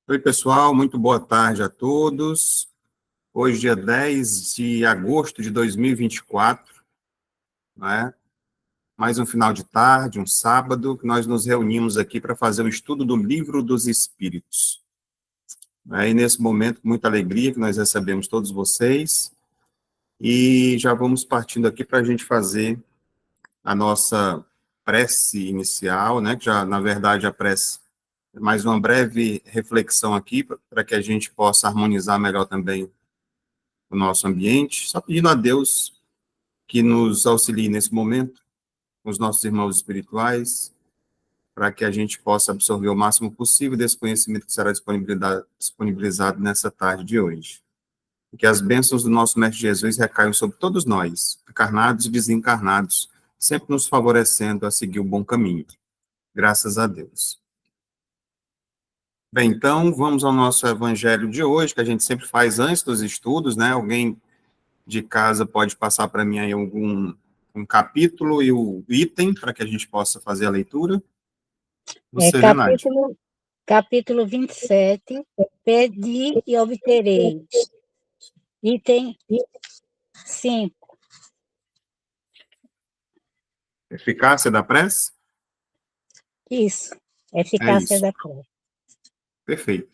Oi, pessoal, muito boa tarde a todos. Hoje, dia 10 de agosto de 2024, né? Mais um final de tarde, um sábado, que nós nos reunimos aqui para fazer o estudo do Livro dos Espíritos. E nesse momento, com muita alegria que nós recebemos todos vocês, e já vamos partindo aqui para a gente fazer a nossa prece inicial, né? Que já, na verdade, a prece é mais uma breve reflexão aqui, para que a gente possa harmonizar melhor também o nosso ambiente, só pedindo a Deus que nos auxilie nesse momento, com os nossos irmãos espirituais, para que a gente possa absorver o máximo possível desse conhecimento que será disponibilizado nessa tarde de hoje. E que as bênçãos do nosso Mestre Jesus recaiam sobre todos nós, encarnados e desencarnados, sempre nos favorecendo a seguir o bom caminho. Graças a Deus. Bem, então, vamos ao nosso evangelho de hoje, que a gente sempre faz antes dos estudos, né? Alguém de casa pode passar para mim aí um capítulo e o item para que a gente possa fazer a leitura? Você, né, Nádia? Capítulo 27, Pedi e obtereis. Item 5. Eficácia da prece? Isso. É Eficácia isso. da prece. Perfeito.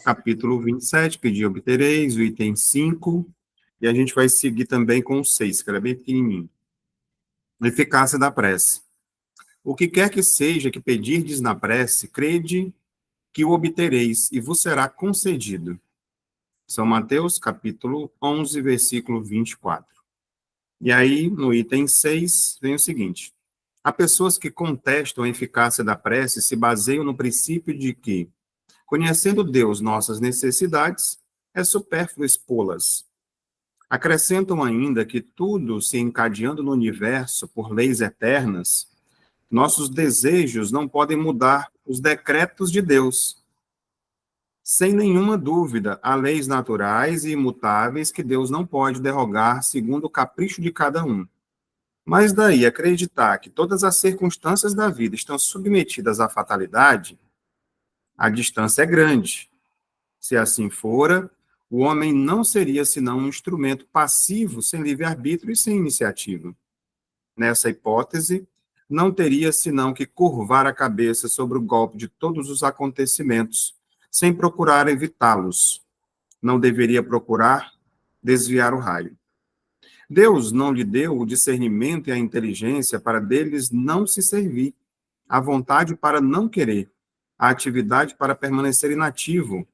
Capítulo 27, Pedi e obtereis, o item 5, e a gente vai seguir também com o 6, que era bem pequenininho. Eficácia da prece. O que quer que seja que pedirdes na prece, crede que o obtereis e vos será concedido. São Mateus, capítulo 11, versículo 24. E aí, no item 6, vem o seguinte: há pessoas que contestam a eficácia da prece se baseiam no princípio de que, conhecendo Deus nossas necessidades, é supérfluo expô-las. Acrescentam ainda que tudo se encadeando no universo por leis eternas, nossos desejos não podem mudar os decretos de Deus. Sem nenhuma dúvida, há leis naturais e imutáveis que Deus não pode derrogar segundo o capricho de cada um. Mas daí acreditar que todas as circunstâncias da vida estão submetidas à fatalidade, a distância é grande. Se assim fora, o homem não seria senão um instrumento passivo, sem livre-arbítrio e sem iniciativa. Nessa hipótese, não teria senão que curvar a cabeça sobre o golpe de todos os acontecimentos, sem procurar evitá-los. Não deveria procurar desviar o raio. Deus não lhe deu o discernimento e a inteligência para deles não se servir, a vontade para não querer, a atividade para permanecer inativo.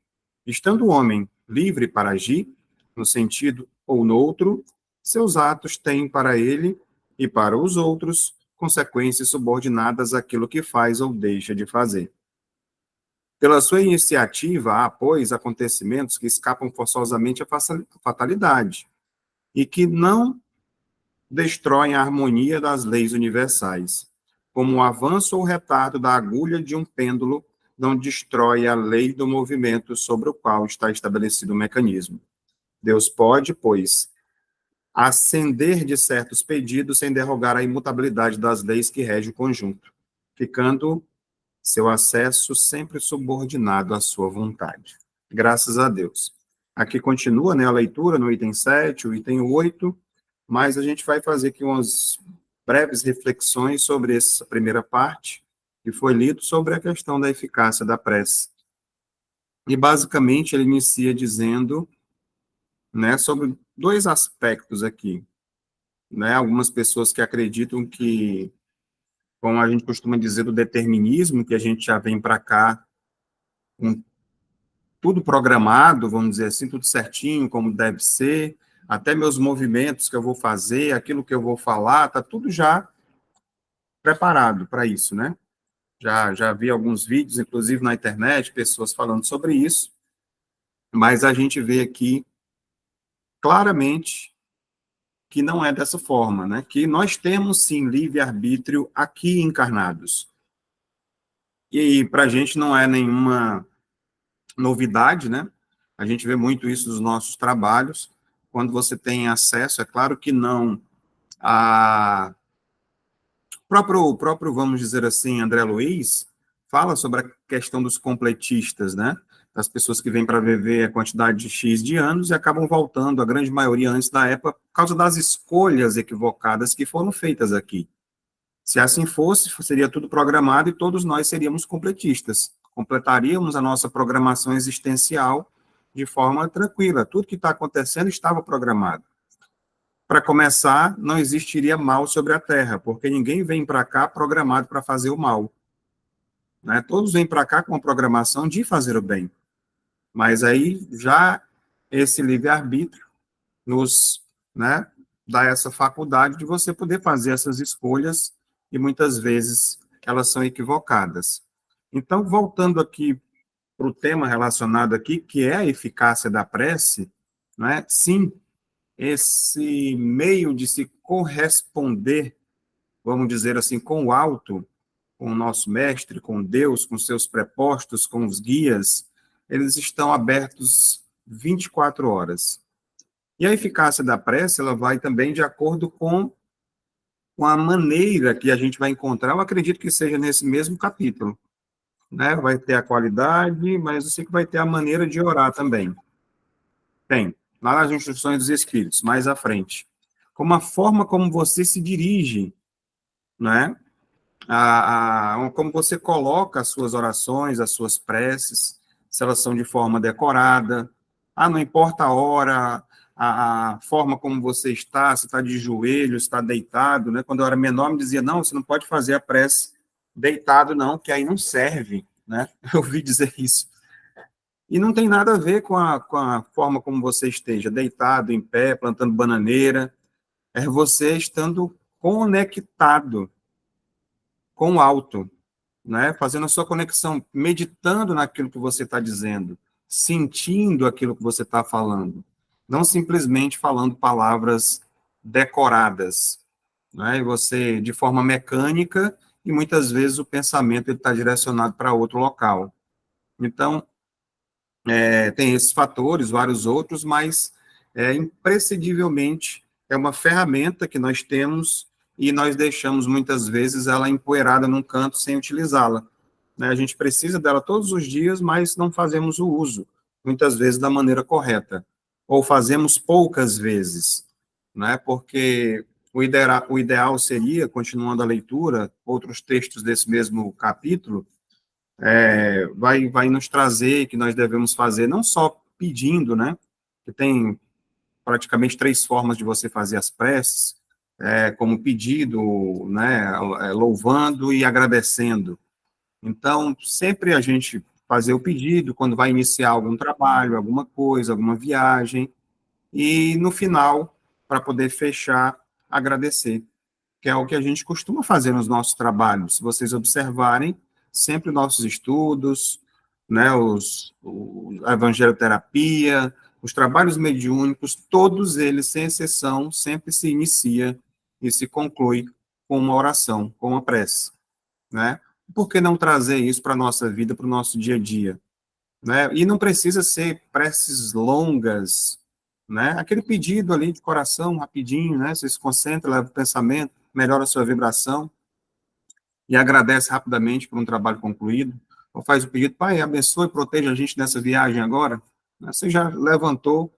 Estando o homem livre para agir, no sentido ou no outro, seus atos têm para ele e para os outros consequências subordinadas àquilo que faz ou deixa de fazer. Pela sua iniciativa, há, pois, acontecimentos que escapam forçosamente à fatalidade e que não destroem a harmonia das leis universais, como o avanço ou retardo da agulha de um pêndulo não destrói a lei do movimento sobre o qual está estabelecido o mecanismo. Deus pode, pois, ascender de certos pedidos sem derrogar a imutabilidade das leis que regem o conjunto, ficando seu acesso sempre subordinado à sua vontade. Graças a Deus. Aqui continua, né, a leitura no item 7, o item 8, mas a gente vai fazer aqui umas breves reflexões sobre essa primeira parte, que foi lido sobre a questão da eficácia da prece. E, basicamente, ele inicia dizendo, né, sobre dois aspectos aqui, né, algumas pessoas que acreditam que, como a gente costuma dizer, do determinismo, que a gente já vem para cá com tudo programado, vamos dizer assim, tudo certinho, como deve ser, até meus movimentos que eu vou fazer, aquilo que eu vou falar, está tudo já preparado para isso, né? Já vi alguns vídeos, inclusive na internet, pessoas falando sobre isso, mas a gente vê aqui claramente que não é dessa forma, né? Que nós temos, sim, livre-arbítrio aqui encarnados. E para a gente não é nenhuma novidade, né? A gente vê muito isso nos nossos trabalhos. Quando você tem acesso, é claro que não a o próprio, vamos dizer assim, André Luiz fala sobre a questão dos completistas, né? das pessoas que vêm para viver a quantidade de X de anos e acabam voltando, a grande maioria antes da época, por causa das escolhas equivocadas que foram feitas aqui. Se assim fosse, seria tudo programado e todos nós seríamos completistas. Completaríamos a nossa programação existencial de forma tranquila. Tudo que está acontecendo estava programado. Para começar, não existiria mal sobre a Terra, porque ninguém vem para cá programado para fazer o mal. Né? Todos vêm para cá com a programação de fazer o bem. Mas aí já esse livre-arbítrio nos, né, dá essa faculdade de você poder fazer essas escolhas e muitas vezes elas são equivocadas. Então, voltando aqui para o tema relacionado aqui, que é a eficácia da prece, né? Sim, esse meio de se corresponder, vamos dizer assim, com o alto, com o nosso mestre, com Deus, com seus prepostos, com os guias, eles estão abertos 24 horas. E a eficácia da prece, ela vai também de acordo com a maneira que a gente vai encontrar, eu acredito que seja nesse mesmo capítulo, né? Vai ter a qualidade, mas eu sei que vai ter a maneira de orar também. Tem, lá nas instruções dos Espíritos, mais à frente. Como a forma como você se dirige, né? Como você coloca as suas orações, as suas preces, se elas são de forma decorada. Não importa a hora, a forma como você está, se está de joelhos, está deitado, né? Quando eu era menor, me dizia, não, você não pode fazer a prece deitado, não, que aí não serve, né? Eu ouvi dizer isso. E não tem nada a ver com a forma como você esteja, deitado, em pé, plantando bananeira, é você estando conectado com o alto, né? Fazendo a sua conexão, meditando naquilo que você está dizendo, sentindo aquilo que você está falando, não simplesmente falando palavras decoradas, né? E você, de forma mecânica, e muitas vezes o pensamento está direcionado para outro local. Então, tem esses fatores, vários outros, mas imprescindivelmente é uma ferramenta que nós temos e nós deixamos muitas vezes ela empoeirada num canto sem utilizá-la. Né? A gente precisa dela todos os dias, mas não fazemos o uso, muitas vezes da maneira correta, ou fazemos poucas vezes, né? Porque o ideal seria, continuando a leitura, outros textos desse mesmo capítulo, vai nos trazer que nós devemos fazer, não só pedindo, né? Que tem praticamente 3 formas de você fazer as preces, como pedido, né? Louvando e agradecendo. Então, sempre a gente fazer o pedido quando vai iniciar algum trabalho, alguma coisa, alguma viagem, e no final, para poder fechar, agradecer, que é o que a gente costuma fazer nos nossos trabalhos. Se vocês observarem, sempre nossos estudos, né, a evangeloterapia, os trabalhos mediúnicos, todos eles, sem exceção, sempre se inicia e se conclui com uma oração, com uma prece, né? Por que não trazer isso para a nossa vida, para o nosso dia a dia? Né? E não precisa ser preces longas, né? Aquele pedido ali de coração, rapidinho, né? Você se concentra, leva o pensamento, melhora a sua vibração e agradece rapidamente por um trabalho concluído. Ou faz o pedido, Pai, abençoe e proteja a gente nessa viagem agora. Você já levantou,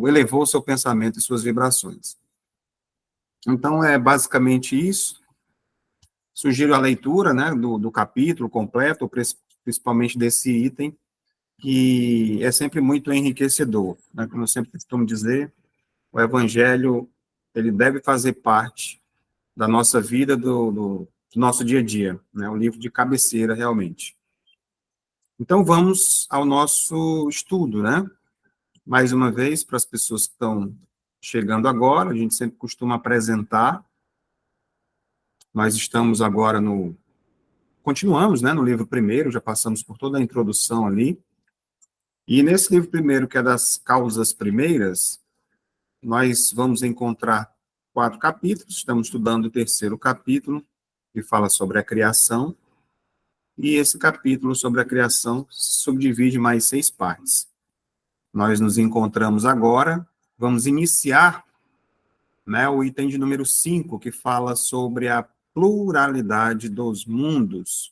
elevou o seu pensamento e suas vibrações. Então, é basicamente isso. Sugiro a leitura, né, do capítulo completo, principalmente desse item, que é sempre muito enriquecedor, né? Como eu sempre costumo dizer, o Evangelho, ele deve fazer parte da nossa vida, do nosso dia a dia, né? O livro de cabeceira, realmente. Então, vamos ao nosso estudo, né? Mais uma vez, para as pessoas que estão chegando agora, a gente sempre costuma apresentar, nós estamos agora continuamos, né, no livro primeiro, já passamos por toda a introdução ali, e nesse livro primeiro, que é das causas primeiras, nós vamos encontrar 4 capítulos, estamos estudando o terceiro capítulo, que fala sobre a criação, e esse capítulo sobre a criação se subdivide em mais 6 partes. Nós nos encontramos agora, vamos iniciar, né, o item de número 5, que fala sobre a pluralidade dos mundos.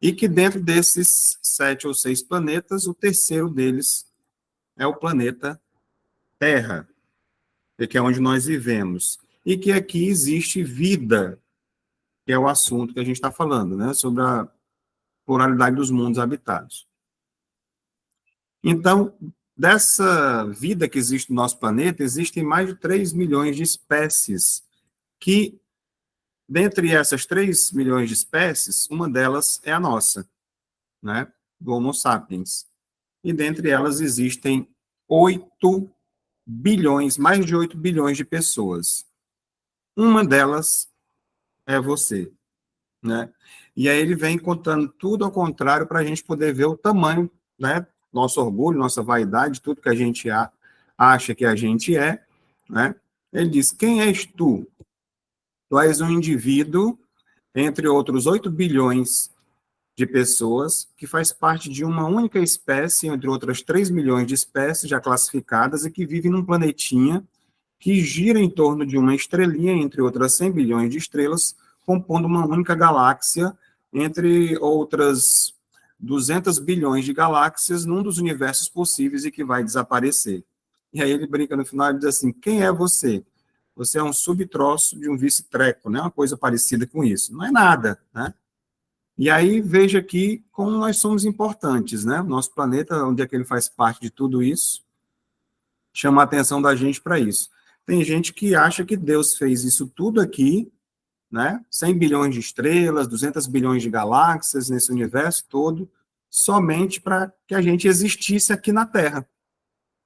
E que dentro desses 7 ou 6 planetas, o terceiro deles é o planeta Terra, que é onde nós vivemos. E que aqui existe vida, que é o assunto que a gente está falando, né? Sobre a pluralidade dos mundos habitados. Então, dessa vida que existe no nosso planeta, existem mais de 3 milhões de espécies, que, dentre essas 3 milhões de espécies, uma delas é a nossa, né? Do Homo sapiens. E dentre elas existem 8 bilhões, mais de 8 bilhões de pessoas. Uma delas é você, né? E aí ele vem contando tudo ao contrário para a gente poder ver o tamanho, né? Nosso orgulho, nossa vaidade, tudo que a gente acha que a gente é, né? Ele diz: quem és tu? Tu és um indivíduo entre outros 8 bilhões de pessoas que faz parte de uma única espécie, entre outras 3 milhões de espécies já classificadas e que vivem num planetinha que gira em torno de uma estrelinha, entre outras 100 bilhões de estrelas, compondo uma única galáxia, entre outras 200 bilhões de galáxias, num dos universos possíveis e que vai desaparecer. E aí ele brinca no final e diz assim: quem é você? Você é um subtroço de um vice-treco, né? Uma coisa parecida com isso. Não é nada, né? E aí veja aqui como nós somos importantes, né? O nosso planeta, onde é que ele faz parte de tudo isso, chama a atenção da gente para isso. Tem gente que acha que Deus fez isso tudo aqui, né? 100 bilhões de estrelas, 200 bilhões de galáxias nesse universo todo, somente para que a gente existisse aqui na Terra,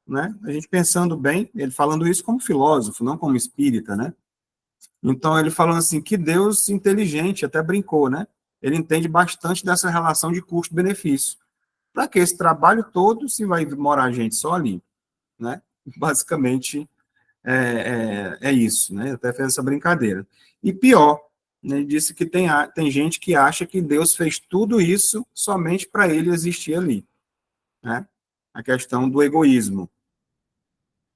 né? A gente pensando bem, ele falando isso como filósofo, não como espírita, né? Então ele falando assim, que Deus inteligente, até brincou, né? Ele entende bastante dessa relação de custo-benefício. Para que esse trabalho todo, se vai morar gente só ali, né? Basicamente, é isso, né? Até fez essa brincadeira. E pior, né? Ele disse que tem gente que acha que Deus fez tudo isso somente para ele existir ali, né? A questão do egoísmo.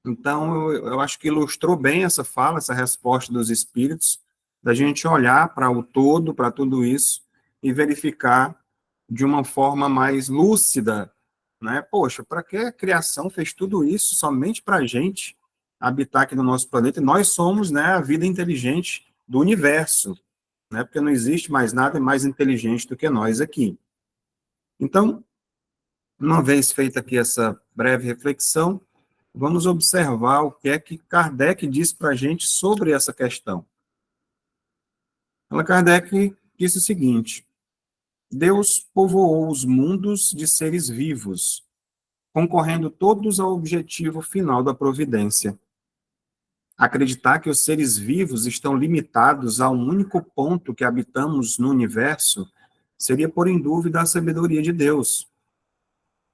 Então, eu acho que ilustrou bem essa fala, essa resposta dos espíritos, da gente olhar para o todo, para tudo isso, e verificar de uma forma mais lúcida, né? Poxa, para que a criação fez tudo isso somente para a gente habitar aqui no nosso planeta? E nós somos, né, a vida inteligente do universo, né? Porque não existe mais nada mais inteligente do que nós aqui. Então, uma vez feita aqui essa breve reflexão, vamos observar o que é que Kardec diz para a gente sobre essa questão. Kardec disse o seguinte: Deus povoou os mundos de seres vivos, concorrendo todos ao objetivo final da providência. Acreditar que os seres vivos estão limitados a um único ponto que habitamos no universo seria pôr em dúvida a sabedoria de Deus,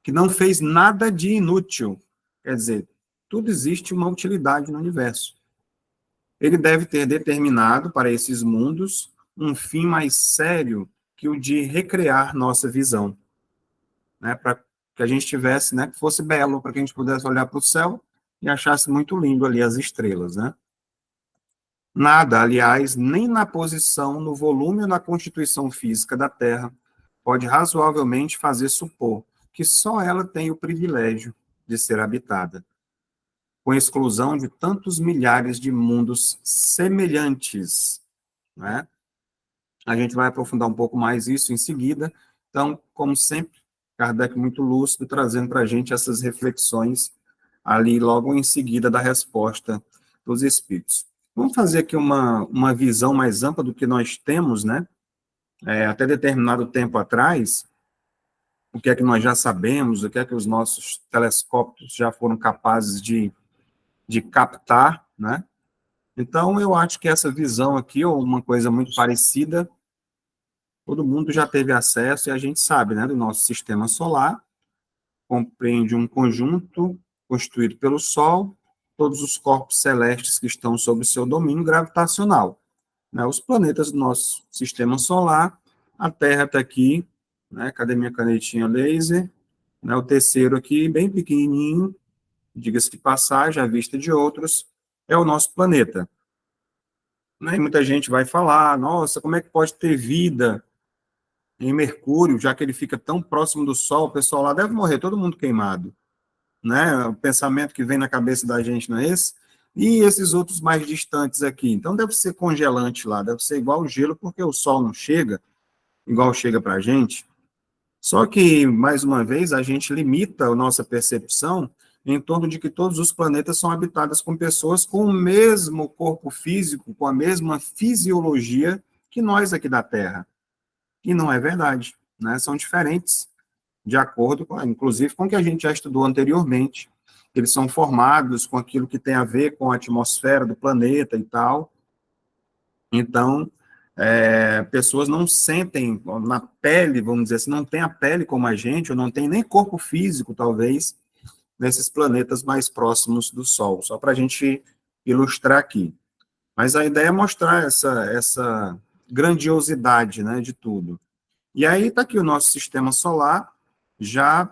que não fez nada de inútil. Quer dizer, tudo existe uma utilidade no universo. Ele deve ter determinado para esses mundos um fim mais sério que o de recriar nossa visão, né? Para que a gente tivesse, né, que fosse belo, para que a gente pudesse olhar para o céu e achasse muito lindo ali as estrelas, né? Nada, aliás, nem na posição, no volume ou na constituição física da Terra, pode razoavelmente fazer supor que só ela tem o privilégio de ser habitada, com exclusão de tantos milhares de mundos semelhantes, né? A gente vai aprofundar um pouco mais isso em seguida. Então, como sempre, Kardec muito lúcido, trazendo para a gente essas reflexões ali logo em seguida da resposta dos espíritos. Vamos fazer aqui uma visão mais ampla do que nós temos, né? Até determinado tempo atrás, o que é que nós já sabemos, o que é que os nossos telescópios já foram capazes de captar, né? Então, eu acho que essa visão aqui, ou uma coisa muito parecida, todo mundo já teve acesso, e a gente sabe, né, do nosso sistema solar, compreende um conjunto constituído pelo Sol, todos os corpos celestes que estão sob seu domínio gravitacional, né, os planetas do nosso sistema solar, a Terra está aqui, né, cadê minha canetinha laser, né, o terceiro aqui, bem pequenininho, diga-se de passagem, à vista de outros, é o nosso planeta. Né, e muita gente vai falar, nossa, como é que pode ter vida em Mercúrio, já que ele fica tão próximo do Sol, o pessoal lá deve morrer, todo mundo queimado, né? O pensamento que vem na cabeça da gente não é esse? E esses outros mais distantes aqui. Então, deve ser congelante lá, deve ser igual o gelo, porque o Sol não chega, igual chega para a gente. Só que, mais uma vez, a gente limita a nossa percepção em torno de que todos os planetas são habitados com pessoas com o mesmo corpo físico, com a mesma fisiologia que nós aqui da Terra. E não é verdade, né? São diferentes, de acordo com, inclusive, com o que a gente já estudou anteriormente. Eles são formados com aquilo que tem a ver com a atmosfera do planeta e tal. Então, pessoas não sentem na pele, vamos dizer assim, não tem a pele como a gente, ou não tem nem corpo físico, talvez, nesses planetas mais próximos do Sol, só para a gente ilustrar aqui. Mas a ideia é mostrar essa grandiosidade, né, de tudo. E aí está aqui o nosso sistema solar, já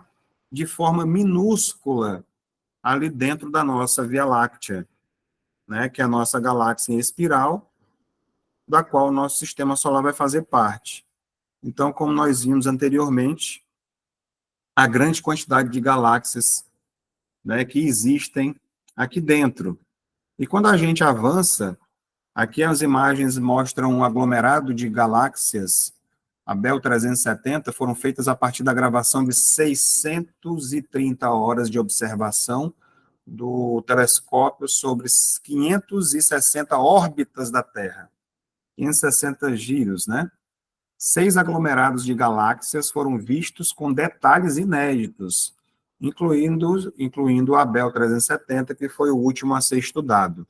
de forma minúscula, ali dentro da nossa Via Láctea, né, que é a nossa galáxia em espiral, da qual o nosso sistema solar vai fazer parte. Então, como nós vimos anteriormente, a grande quantidade de galáxias, né, que existem aqui dentro. E quando a gente avança, aqui as imagens mostram um aglomerado de galáxias. A Bell 370 foram feitas a partir da gravação de 630 horas de observação do telescópio sobre 560 órbitas da Terra. 560 giros, né? 6 aglomerados de galáxias foram vistos com detalhes inéditos, incluindo a Bell 370, que foi o último a ser estudado.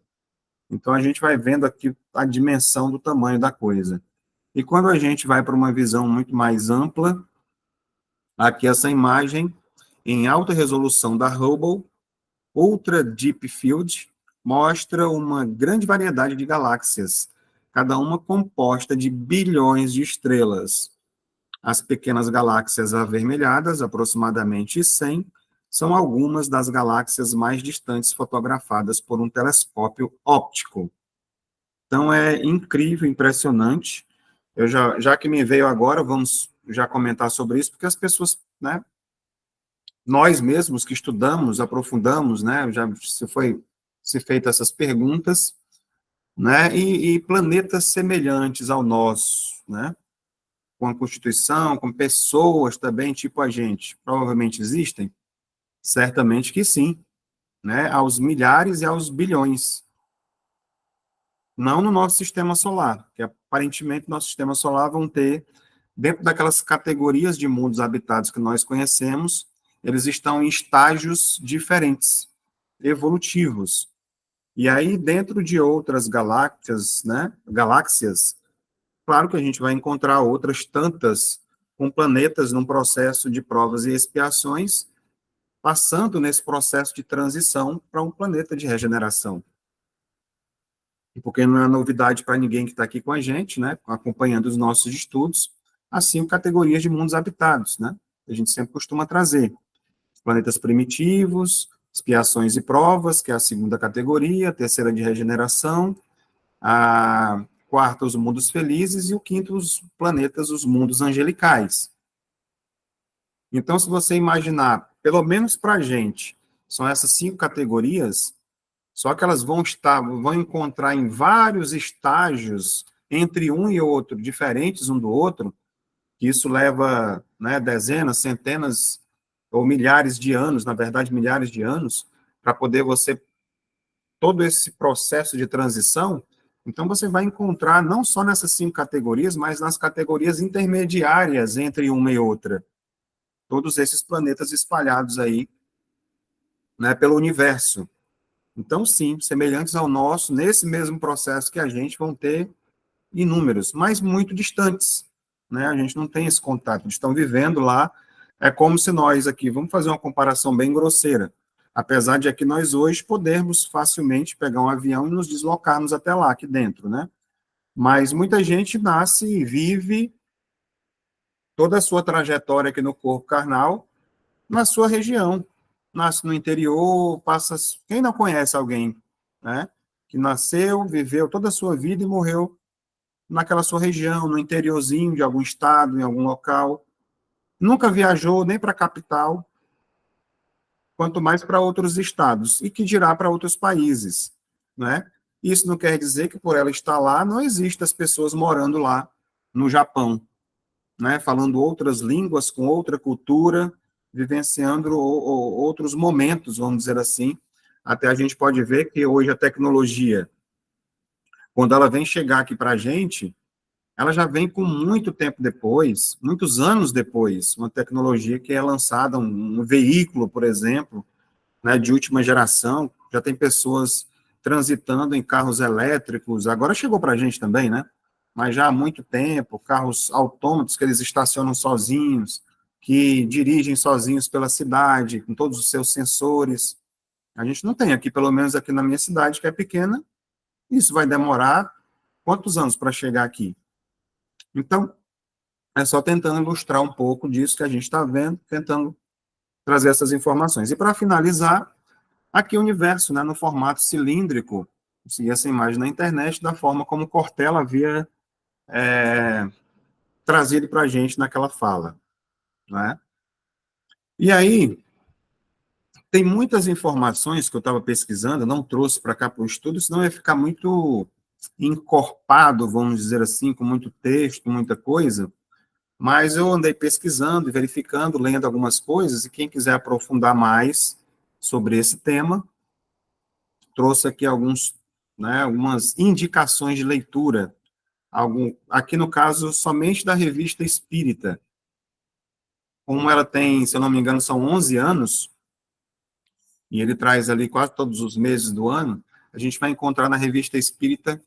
Então, a gente vai vendo aqui a dimensão do tamanho da coisa. E quando a gente vai para uma visão muito mais ampla, aqui essa imagem, em alta resolução da Hubble, Ultra Deep Field, mostra uma grande variedade de galáxias, cada uma composta de bilhões de estrelas. As pequenas galáxias avermelhadas, aproximadamente 100, são algumas das galáxias mais distantes fotografadas por um telescópio óptico. Então, é incrível, impressionante. Eu já que me veio agora, vamos já comentar sobre isso, porque as pessoas, né, nós mesmos que estudamos, aprofundamos, né, já se feito essas perguntas, né, e planetas semelhantes ao nosso, né, com a Constituição, com pessoas também, tipo a gente, provavelmente existem? Certamente que sim, né, aos milhares e aos bilhões. Não no nosso sistema solar, que aparentemente nosso sistema solar vão ter, dentro daquelas categorias de mundos habitados que nós conhecemos, eles estão em estágios diferentes, evolutivos. E aí, dentro de outras galáxias, né, claro que a gente vai encontrar outras tantas com planetas num processo de provas e expiações, passando nesse processo de transição para um planeta de regeneração. Porque não é novidade para ninguém que está aqui com a gente, né, acompanhando os nossos estudos, assim categorias de mundos habitados, né, a gente sempre costuma trazer. Planetas primitivos, expiações e provas, que é a segunda categoria, a terceira de regeneração, a quarta, os mundos felizes, e o quinto, os planetas, os mundos angelicais. Então, se você imaginar, pelo menos para a gente, são essas 5 categorias, só que elas vão encontrar em vários estágios, entre um e outro, diferentes um do outro, que isso leva, né, dezenas, centenas ou milhares de anos, na verdade, milhares de anos, para poder você, todo esse processo de transição, então você vai encontrar não só nessas 5 categorias, mas nas categorias intermediárias entre uma e outra. Todos esses planetas espalhados aí, né, pelo universo. Então, sim, semelhantes ao nosso, nesse mesmo processo que a gente, vão ter inúmeros, mas muito distantes, né? A gente não tem esse contato, eles estão vivendo lá, é como se nós aqui, vamos fazer uma comparação bem grosseira, apesar de aqui nós hoje podermos facilmente pegar um avião e nos deslocarmos até lá, aqui dentro, né? Mas muita gente nasce e vive toda a sua trajetória aqui no corpo carnal, na sua região, nasce no interior, passa, quem não conhece alguém, né? Que nasceu, viveu toda a sua vida e morreu naquela sua região, no interiorzinho de algum estado, em algum local. Nunca viajou nem para a capital, quanto mais para outros estados, e que dirá para outros países, né? Isso não quer dizer que por ela estar lá, não existem as pessoas morando lá no Japão, né? Falando outras línguas, com outra cultura, vivenciando outros momentos, vamos dizer assim. Até a gente pode ver que hoje a tecnologia, quando ela vem chegar aqui para a gente, ela já vem com muito tempo depois, muitos anos depois, uma tecnologia que é lançada, um veículo, por exemplo, né, de última geração, já tem pessoas transitando em carros elétricos, agora chegou para a gente também, né? Mas já há muito tempo, carros autônomos que eles estacionam sozinhos, que dirigem sozinhos pela cidade, com todos os seus sensores. A gente não tem aqui, pelo menos aqui na minha cidade, que é pequena, isso vai demorar quantos anos para chegar aqui? Então, é só tentando ilustrar um pouco disso que a gente está vendo, tentando trazer essas informações. E para finalizar, aqui o universo, né, no formato cilíndrico, consegui essa imagem na internet, da forma como Cortella havia trazido para a gente naquela fala. Né? E aí, tem muitas informações que eu estava pesquisando, não trouxe para cá para o estudo, senão ia ficar muito encorpado, vamos dizer assim, com muito texto, muita coisa, mas eu andei pesquisando, verificando, lendo algumas coisas, e quem quiser aprofundar mais sobre esse tema, trouxe aqui algumas indicações de leitura, aqui no caso, somente da Revista Espírita. Como ela tem, se eu não me engano, são 11 anos, e ele traz ali quase todos os meses do ano, a gente vai encontrar na Revista Espírita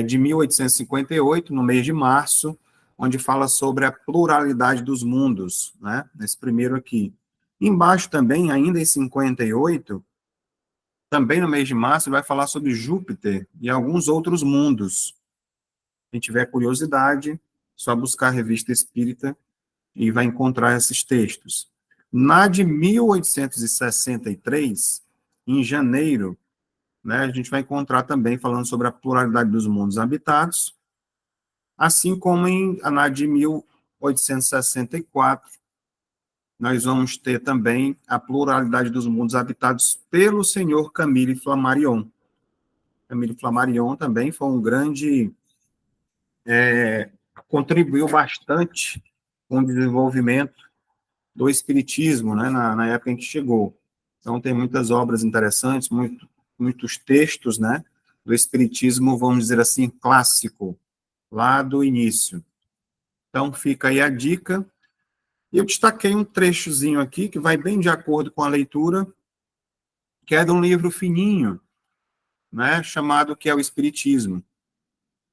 de 1858, no mês de março, onde fala sobre a pluralidade dos mundos, né? Nesse primeiro aqui. Embaixo também, ainda em 58, também no mês de março, ele vai falar sobre Júpiter e alguns outros mundos. Quem tiver curiosidade, só buscar a Revista Espírita e vai encontrar esses textos. Na de 1863, em janeiro, né, a gente vai encontrar também falando sobre a pluralidade dos mundos habitados, assim como na de 1864, nós vamos ter também a pluralidade dos mundos habitados pelo senhor Camille Flammarion. Camille Flammarion também foi um grande, contribuiu bastante com o desenvolvimento do espiritismo, né, na época em que chegou. Então, tem muitas obras interessantes, muitos textos, né, do espiritismo, vamos dizer assim, clássico, lá do início. Então, fica aí a dica. Eu destaquei um trechozinho aqui, que vai bem de acordo com a leitura, que é de um livro fininho, né, chamado Que é o Espiritismo.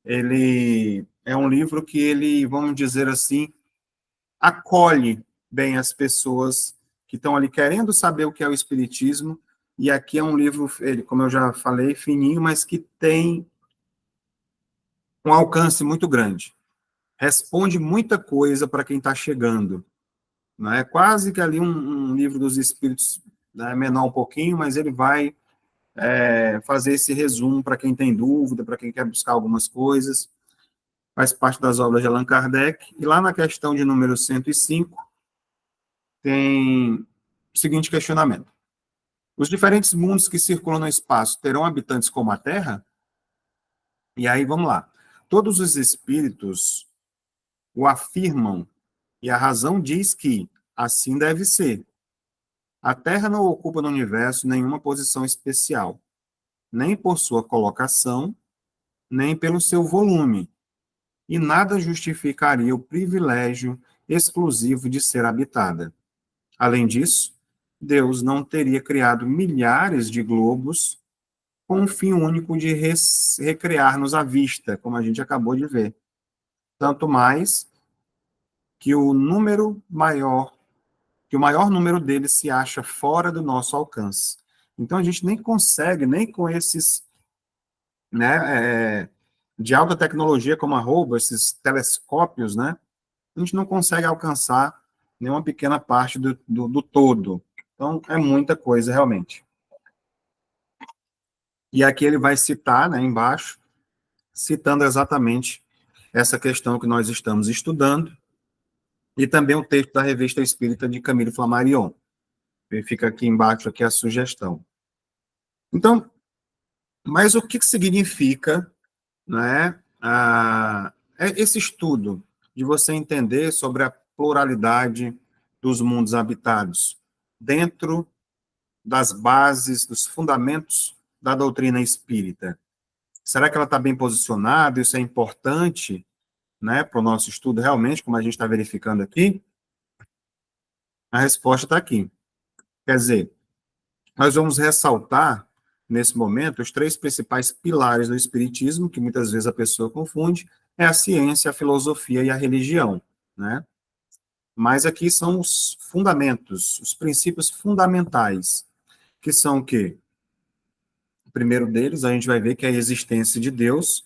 Ele é um livro que ele, vamos dizer assim, acolhe bem as pessoas que estão ali querendo saber o que é o Espiritismo, e aqui é um livro, ele, como eu já falei, fininho, mas que tem um alcance muito grande. Responde muita coisa para quem está chegando. Não é quase que ali um livro dos Espíritos, né, menor um pouquinho, mas ele vai fazer esse resumo para quem tem dúvida, para quem quer buscar algumas coisas. Faz parte das obras de Allan Kardec. E lá na questão de número 105, tem o seguinte questionamento. Os diferentes mundos que circulam no espaço terão habitantes como a Terra? E aí, vamos lá. Todos os espíritos o afirmam, e a razão diz que assim deve ser. A Terra não ocupa no universo nenhuma posição especial, nem por sua colocação, nem pelo seu volume, e nada justificaria o privilégio exclusivo de ser habitada. Além disso, Deus não teria criado milhares de globos com o fim único de recriar-nos à vista, como a gente acabou de ver. Tanto mais que o maior número deles se acha fora do nosso alcance. Então a gente nem consegue, nem com esses, né, de alta tecnologia como a Hubble, esses telescópios, né, a gente não consegue alcançar nenhuma pequena parte do todo. Então é muita coisa realmente. E aqui ele vai citar, né, embaixo, citando exatamente essa questão que nós estamos estudando, e também o texto da Revista Espírita de Camilo Flammarion. Fica aqui embaixo aqui a sugestão. Então, mas o que significa, né, esse estudo de você entender sobre a pluralidade dos mundos habitados dentro das bases, dos fundamentos da doutrina espírita? Será que ela está bem posicionada? Isso é importante, né, para o nosso estudo realmente, como a gente está verificando aqui? A resposta está aqui. Quer dizer, nós vamos ressaltar, nesse momento, os 3 principais pilares do Espiritismo, que muitas vezes a pessoa confunde, é a ciência, a filosofia e a religião, né? Mas aqui são os fundamentos, os princípios fundamentais, que são o quê? O primeiro deles, a gente vai ver que é a existência de Deus,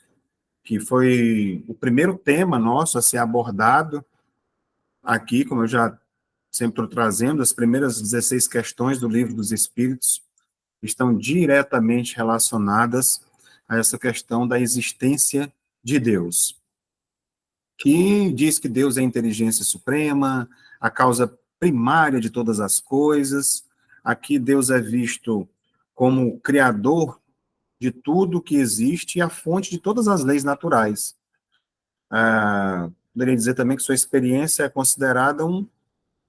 que foi o primeiro tema nosso a ser abordado aqui, como eu já sempre estou trazendo, as primeiras 16 questões do Livro dos Espíritos estão diretamente relacionadas a essa questão da existência de Deus, que diz que Deus é a inteligência suprema, a causa primária de todas as coisas. Aqui Deus é visto como o criador de tudo que existe e a fonte de todas as leis naturais. Poderia dizer também que sua experiência é considerada um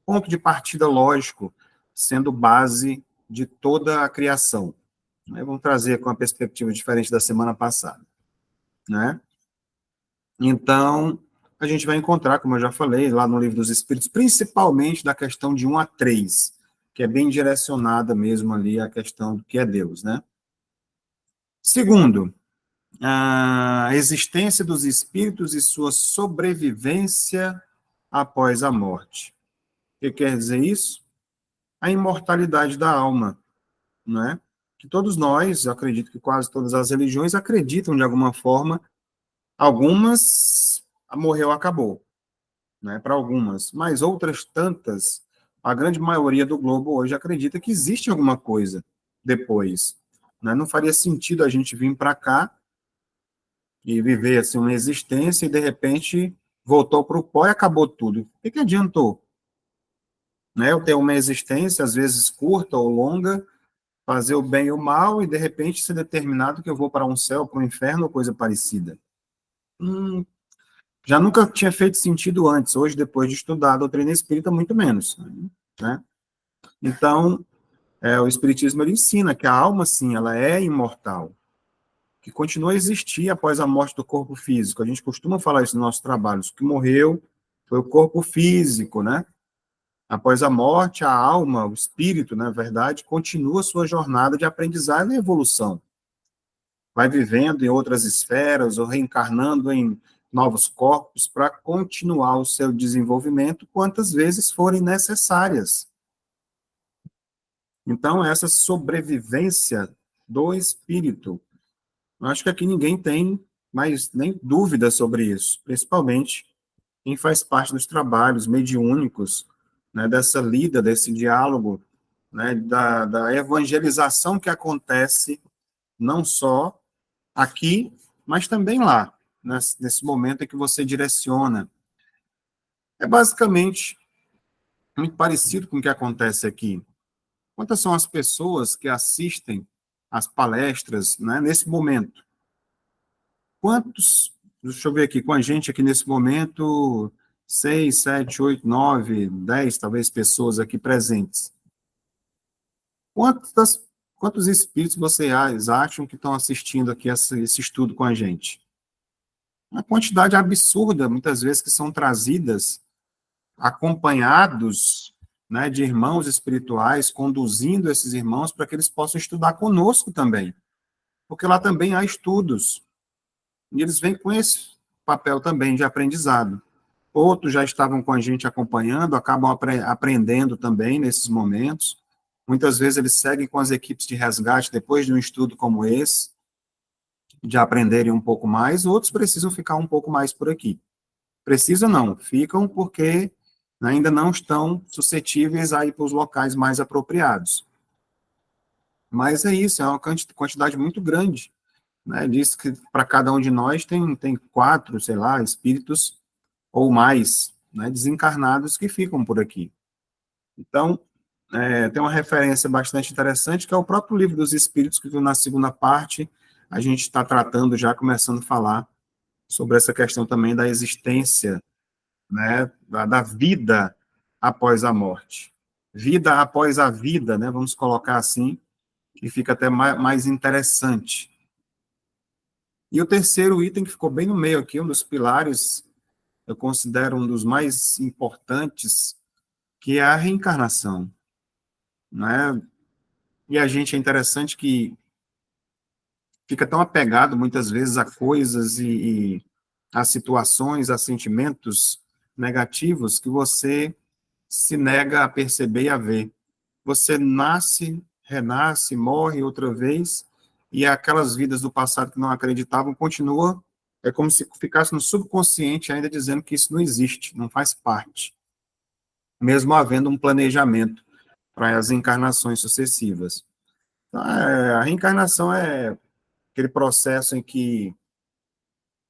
ponto de partida lógico, sendo base de toda a criação. Vamos trazer com uma perspectiva diferente da semana passada, né? Então, a gente vai encontrar, como eu já falei, lá no Livro dos Espíritos, principalmente da questão de 1 a 3, que é bem direcionada mesmo ali à questão do que é Deus, né? Segundo, a existência dos espíritos e sua sobrevivência após a morte. O que quer dizer isso? A imortalidade da alma, né? Que todos nós, eu acredito que quase todas as religiões acreditam de alguma forma, algumas morreu, acabou, né? Para algumas, mas outras tantas, a grande maioria do globo hoje acredita que existe alguma coisa depois, né? Não faria sentido a gente vir para cá e viver assim uma existência e de repente voltou para o pó e acabou tudo. O que adiantou? Né? Eu ter uma existência, às vezes curta ou longa, fazer o bem e o mal, e de repente ser determinado que eu vou para um céu, para um inferno, ou coisa parecida. Já nunca tinha feito sentido antes, hoje, depois de estudar a doutrina espírita, muito menos. Né? Então, o Espiritismo ele ensina que a alma, sim, ela é imortal, que continua a existir após a morte do corpo físico. A gente costuma falar isso nos nossos trabalhos, o que morreu foi o corpo físico, né? Após a morte, a alma, o espírito, na verdade, continua sua jornada de aprendizado e evolução. Vai vivendo em outras esferas ou reencarnando em novos corpos para continuar o seu desenvolvimento quantas vezes forem necessárias. Então, essa sobrevivência do espírito, eu acho que aqui ninguém tem mais nem dúvida sobre isso, principalmente quem faz parte dos trabalhos mediúnicos, né, dessa lida, desse diálogo, né, da evangelização que acontece não só aqui, mas também lá, nesse momento em que você direciona. É basicamente muito parecido com o que acontece aqui. Quantas são as pessoas que assistem às palestras, né, nesse momento? Quantos, deixa eu ver aqui, com a gente aqui nesse momento, 6, 7, 8, 9, 10, talvez, pessoas aqui presentes. Quantos espíritos vocês acham que estão assistindo aqui esse estudo com a gente? Uma quantidade absurda, muitas vezes, que são trazidas, acompanhados, né, de irmãos espirituais, conduzindo esses irmãos para que eles possam estudar conosco também. Porque lá também há estudos. E eles vêm com esse papel também de aprendizado. Outros já estavam com a gente acompanhando, acabam aprendendo também nesses momentos. Muitas vezes eles seguem com as equipes de resgate depois de um estudo como esse, de aprenderem um pouco mais. Outros precisam ficar um pouco mais por aqui. Precisam não, ficam porque ainda não estão suscetíveis a ir para os locais mais apropriados. Mas é isso, é uma quantidade muito grande né? Diz que para cada um de nós tem 4, sei lá, espíritos ou mais, né, desencarnados que ficam por aqui. Então, tem uma referência bastante interessante, que é o próprio Livro dos Espíritos, que na segunda parte a gente está tratando já, começando a falar sobre essa questão também da existência, né, da vida após a morte. Vida após a vida, né, vamos colocar assim, que fica até mais interessante. E o terceiro item, que ficou bem no meio aqui, um dos pilares, eu considero um dos mais importantes, que é a reencarnação, né? E a gente é interessante que fica tão apegado, muitas vezes, a coisas e a situações, a sentimentos negativos, que você se nega a perceber e a ver. Você nasce, renasce, morre outra vez, e aquelas vidas do passado que não acreditavam continuam, é como se ficasse no subconsciente ainda dizendo que isso não existe, não faz parte, mesmo havendo um planejamento para as encarnações sucessivas. Então, a reencarnação é aquele processo em que,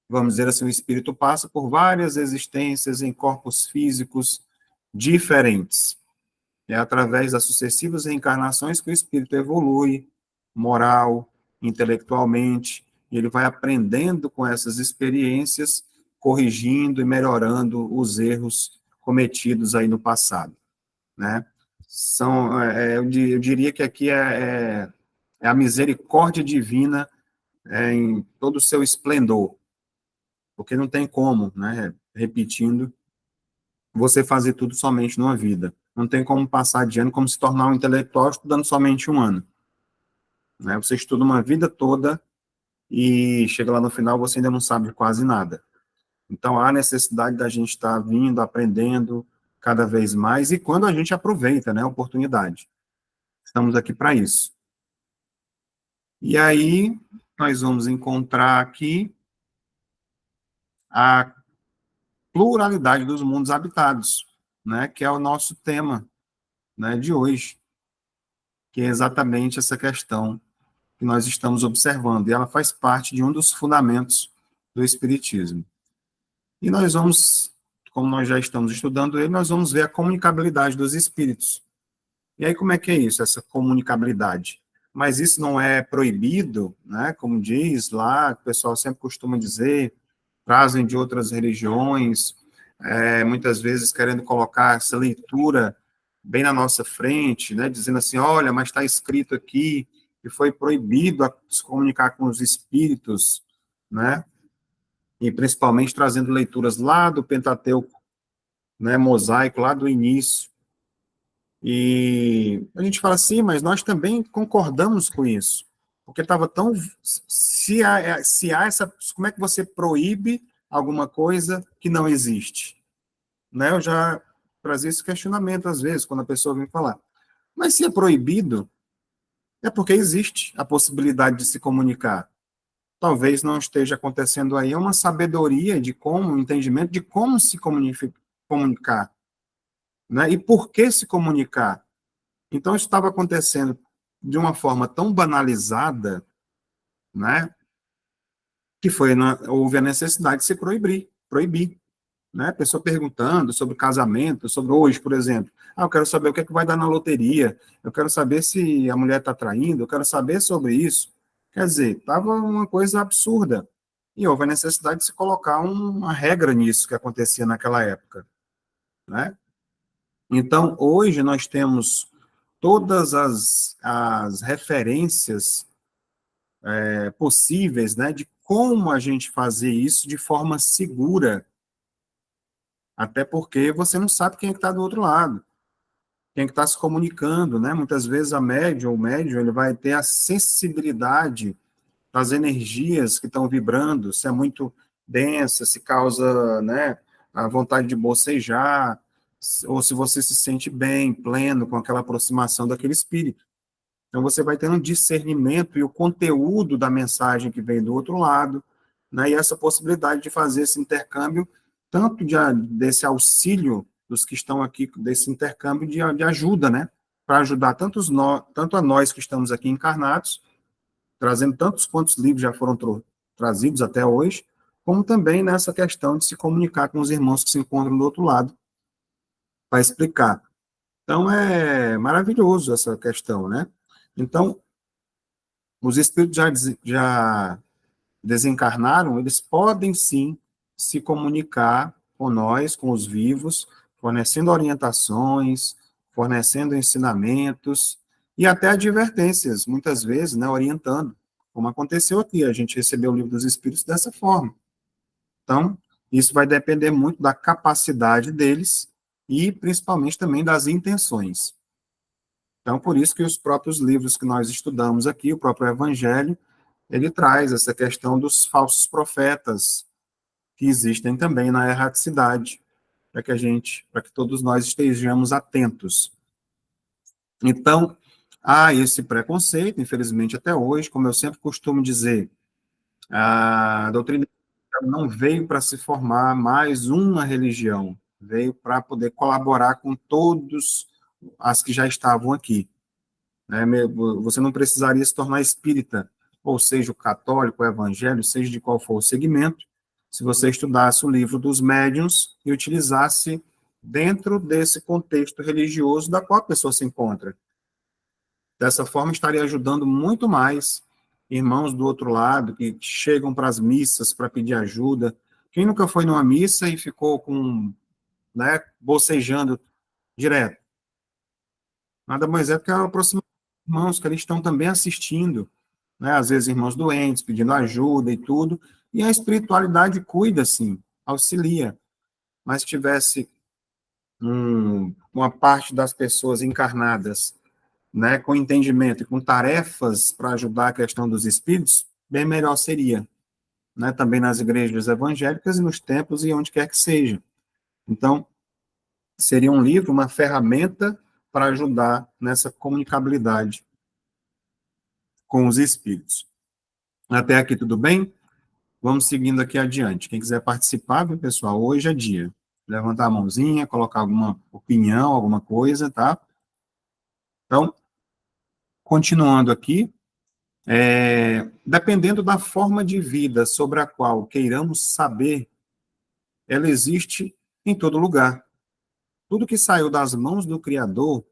vamos dizer assim, o espírito passa por várias existências em corpos físicos diferentes. É através das sucessivas reencarnações que o espírito evolui, moral, intelectualmente, e ele vai aprendendo com essas experiências, corrigindo e melhorando os erros cometidos aí no passado, né? Eu diria que aqui é a misericórdia divina em todo o seu esplendor, porque não tem como, né, repetindo, você fazer tudo somente numa vida. Não tem como passar de ano, como se tornar um intelectual estudando somente um ano, né? Você estuda uma vida toda e chega lá no final, você ainda não sabe quase nada. Então, há necessidade da gente estar vindo, aprendendo cada vez mais, e quando a gente aproveita, né, a oportunidade. Estamos aqui para isso. E aí, nós vamos encontrar aqui a pluralidade dos mundos habitados, né, que é o nosso tema, né, de hoje, que é exatamente essa questão que nós estamos observando, e ela faz parte de um dos fundamentos do Espiritismo. E nós vamos, como nós já estamos estudando ele, nós vamos ver a comunicabilidade dos espíritos. E aí, como é que é isso, essa comunicabilidade? Mas isso não é proibido, né? Como diz lá, o pessoal sempre costuma dizer, trazem de outras religiões, muitas vezes querendo colocar essa leitura bem na nossa frente, né? Dizendo assim, olha, mas está escrito aqui que foi proibido se comunicar com os espíritos, né? E principalmente trazendo leituras lá do Pentateuco, né? Mosaico, lá do início. E a gente fala assim, mas nós também concordamos com isso, porque estava tão... Se há essa... Como é que você proíbe alguma coisa que não existe? Né? Eu já trazia esse questionamento, às vezes, quando a pessoa vem falar. Mas se é proibido, é porque existe a possibilidade de se comunicar. Talvez não esteja acontecendo aí uma sabedoria de como, um entendimento de como se comunicar, né? E por que se comunicar. Então, isso estava acontecendo de uma forma tão banalizada, né, que houve a necessidade de se proibir, né? A pessoa perguntando sobre casamento, sobre hoje, por exemplo. Eu quero saber o que é que vai dar na loteria, eu quero saber se a mulher está traindo, eu quero saber sobre isso. Quer dizer, estava uma coisa absurda. E houve a necessidade de se colocar uma regra nisso que acontecia naquela época, né? Então, hoje nós temos todas as referências possíveis, né, de como a gente fazer isso de forma segura, até porque você não sabe quem é que está do outro lado, quem é que está se comunicando, né? Muitas vezes a médium ou o médium, ele vai ter a sensibilidade das energias que estão vibrando, se é muito densa, se causa, né, a vontade de bocejar, ou se você se sente bem, pleno, com aquela aproximação daquele espírito. Então, você vai ter um discernimento e o conteúdo da mensagem que vem do outro lado, né, e essa possibilidade de fazer esse intercâmbio, tanto desse auxílio dos que estão aqui, desse intercâmbio de ajuda, né, para ajudar tanto a nós que estamos aqui encarnados, trazendo tantos quantos livros já foram trazidos até hoje, como também nessa questão de se comunicar com os irmãos que se encontram do outro lado, para explicar. Então, é maravilhoso essa questão, né? Então, os espíritos já desencarnaram, eles podem sim se comunicar com nós, com os vivos, fornecendo orientações, fornecendo ensinamentos e até advertências, muitas vezes, né, orientando, como aconteceu aqui, a gente recebeu o livro dos Espíritos dessa forma. Então, isso vai depender muito da capacidade deles e principalmente também das intenções. Então, por isso que os próprios livros que nós estudamos aqui, o próprio Evangelho, ele traz essa questão dos falsos profetas, que existem também na erraticidade, para que todos nós estejamos atentos. Então, há esse preconceito, infelizmente até hoje, como eu sempre costumo dizer, a doutrina não veio para se formar mais uma religião, veio para poder colaborar com todos as que já estavam aqui. Né? Você não precisaria se tornar espírita, ou seja, o católico, o evangélico, seja de qual for o segmento, se você estudasse o livro dos médiuns e utilizasse dentro desse contexto religioso da qual a pessoa se encontra. Dessa forma, estaria ajudando muito mais irmãos do outro lado, que chegam para as missas para pedir ajuda. Quem nunca foi numa missa e ficou né, bocejando direto? Nada mais é do que a aproximação dos irmãos, que eles estão também assistindo, né? Às vezes irmãos doentes, pedindo ajuda e tudo, e a espiritualidade cuida, sim, auxilia. Mas se tivesse uma parte das pessoas encarnadas, né, com entendimento e com tarefas para ajudar a questão dos espíritos, bem melhor seria, né, também nas igrejas evangélicas e nos templos e onde quer que seja. Então, seria um livro, uma ferramenta para ajudar nessa comunicabilidade com os espíritos. Até aqui tudo bem? Vamos seguindo aqui adiante. Quem quiser participar, viu, pessoal, hoje é dia. Levantar a mãozinha, colocar alguma opinião, alguma coisa, tá? Então, continuando aqui, dependendo da forma de vida sobre a qual queiramos saber, ela existe em todo lugar. Tudo que saiu das mãos do Criador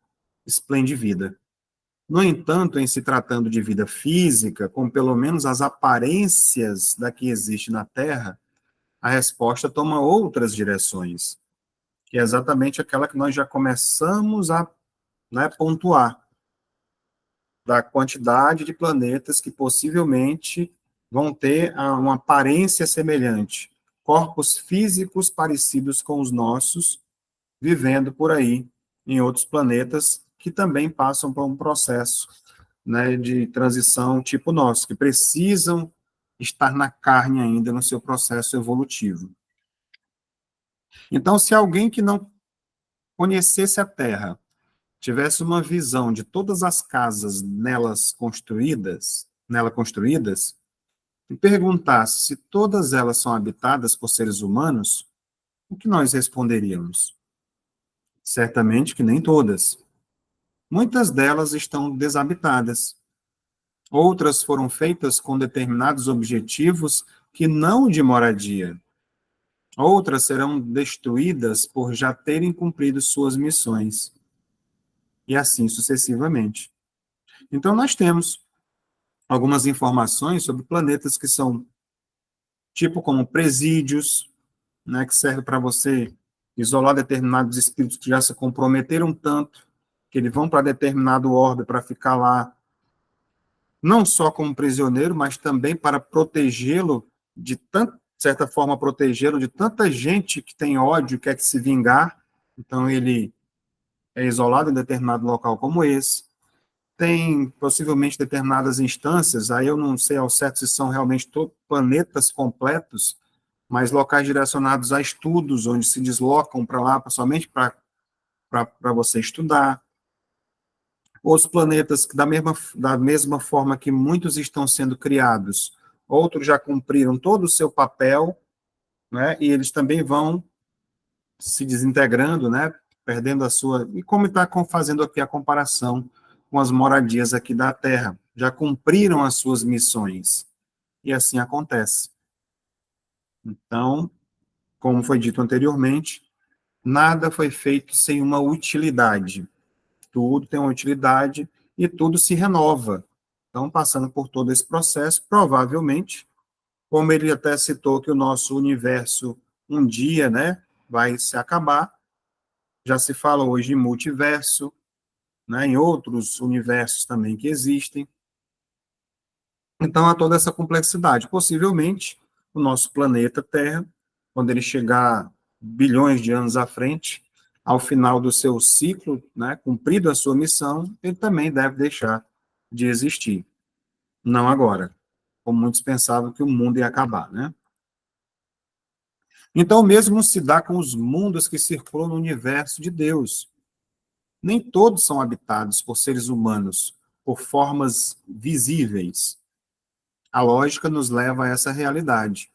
esplende vida. No entanto, em se tratando de vida física, com pelo menos as aparências da que existe na Terra, a resposta toma outras direções, que é exatamente aquela que nós já começamos a, né, pontuar, da quantidade de planetas que possivelmente vão ter uma aparência semelhante, corpos físicos parecidos com os nossos, vivendo por aí em outros planetas que também passam por um processo, né, de transição tipo nosso, que precisam estar na carne ainda no seu processo evolutivo. Então, se alguém que não conhecesse a Terra tivesse uma visão de todas as casas nela construídas, e perguntasse se todas elas são habitadas por seres humanos, o que nós responderíamos? Certamente que nem todas. Muitas delas estão desabitadas. Outras foram feitas com determinados objetivos que não de moradia. Outras serão destruídas por já terem cumprido suas missões. E assim sucessivamente. Então, nós temos algumas informações sobre planetas que são tipo como presídios, né, que serve para você isolar determinados espíritos que já se comprometeram tanto, que eles vão para determinado orbe para ficar lá, não só como prisioneiro, mas também para protegê-lo de certa forma, protegê-lo de tanta gente que tem ódio e quer que se vingar. Então, ele é isolado em determinado local como esse. Tem possivelmente determinadas instâncias, aí eu não sei ao certo se são realmente planetas completos, mas locais direcionados a estudos, onde se deslocam para lá somente para você estudar. Outros planetas que, da mesma forma que muitos estão sendo criados, outros já cumpriram todo o seu papel, né, e eles também vão se desintegrando, né, perdendo a sua... E como está fazendo aqui a comparação com as moradias aqui da Terra. já cumpriram as suas missões. E assim acontece. Então, como foi dito anteriormente, nada foi feito sem uma utilidade. Tudo tem uma utilidade e tudo se renova. Então, passando por todo esse processo, provavelmente, como ele até citou que o nosso universo um dia, né, vai se acabar, já se fala hoje em multiverso, né, em outros universos também que existem. Então, há toda essa complexidade. Possivelmente, o nosso planeta Terra, quando ele chegar bilhões de anos à frente, ao final do seu ciclo, né, cumprido a sua missão, ele também deve deixar de existir. Não agora, como muitos pensavam que o mundo ia acabar, né? Então, o mesmo se dá com os mundos que circulam no universo de Deus. Nem todos são habitados por seres humanos, por formas visíveis. A lógica nos leva a essa realidade,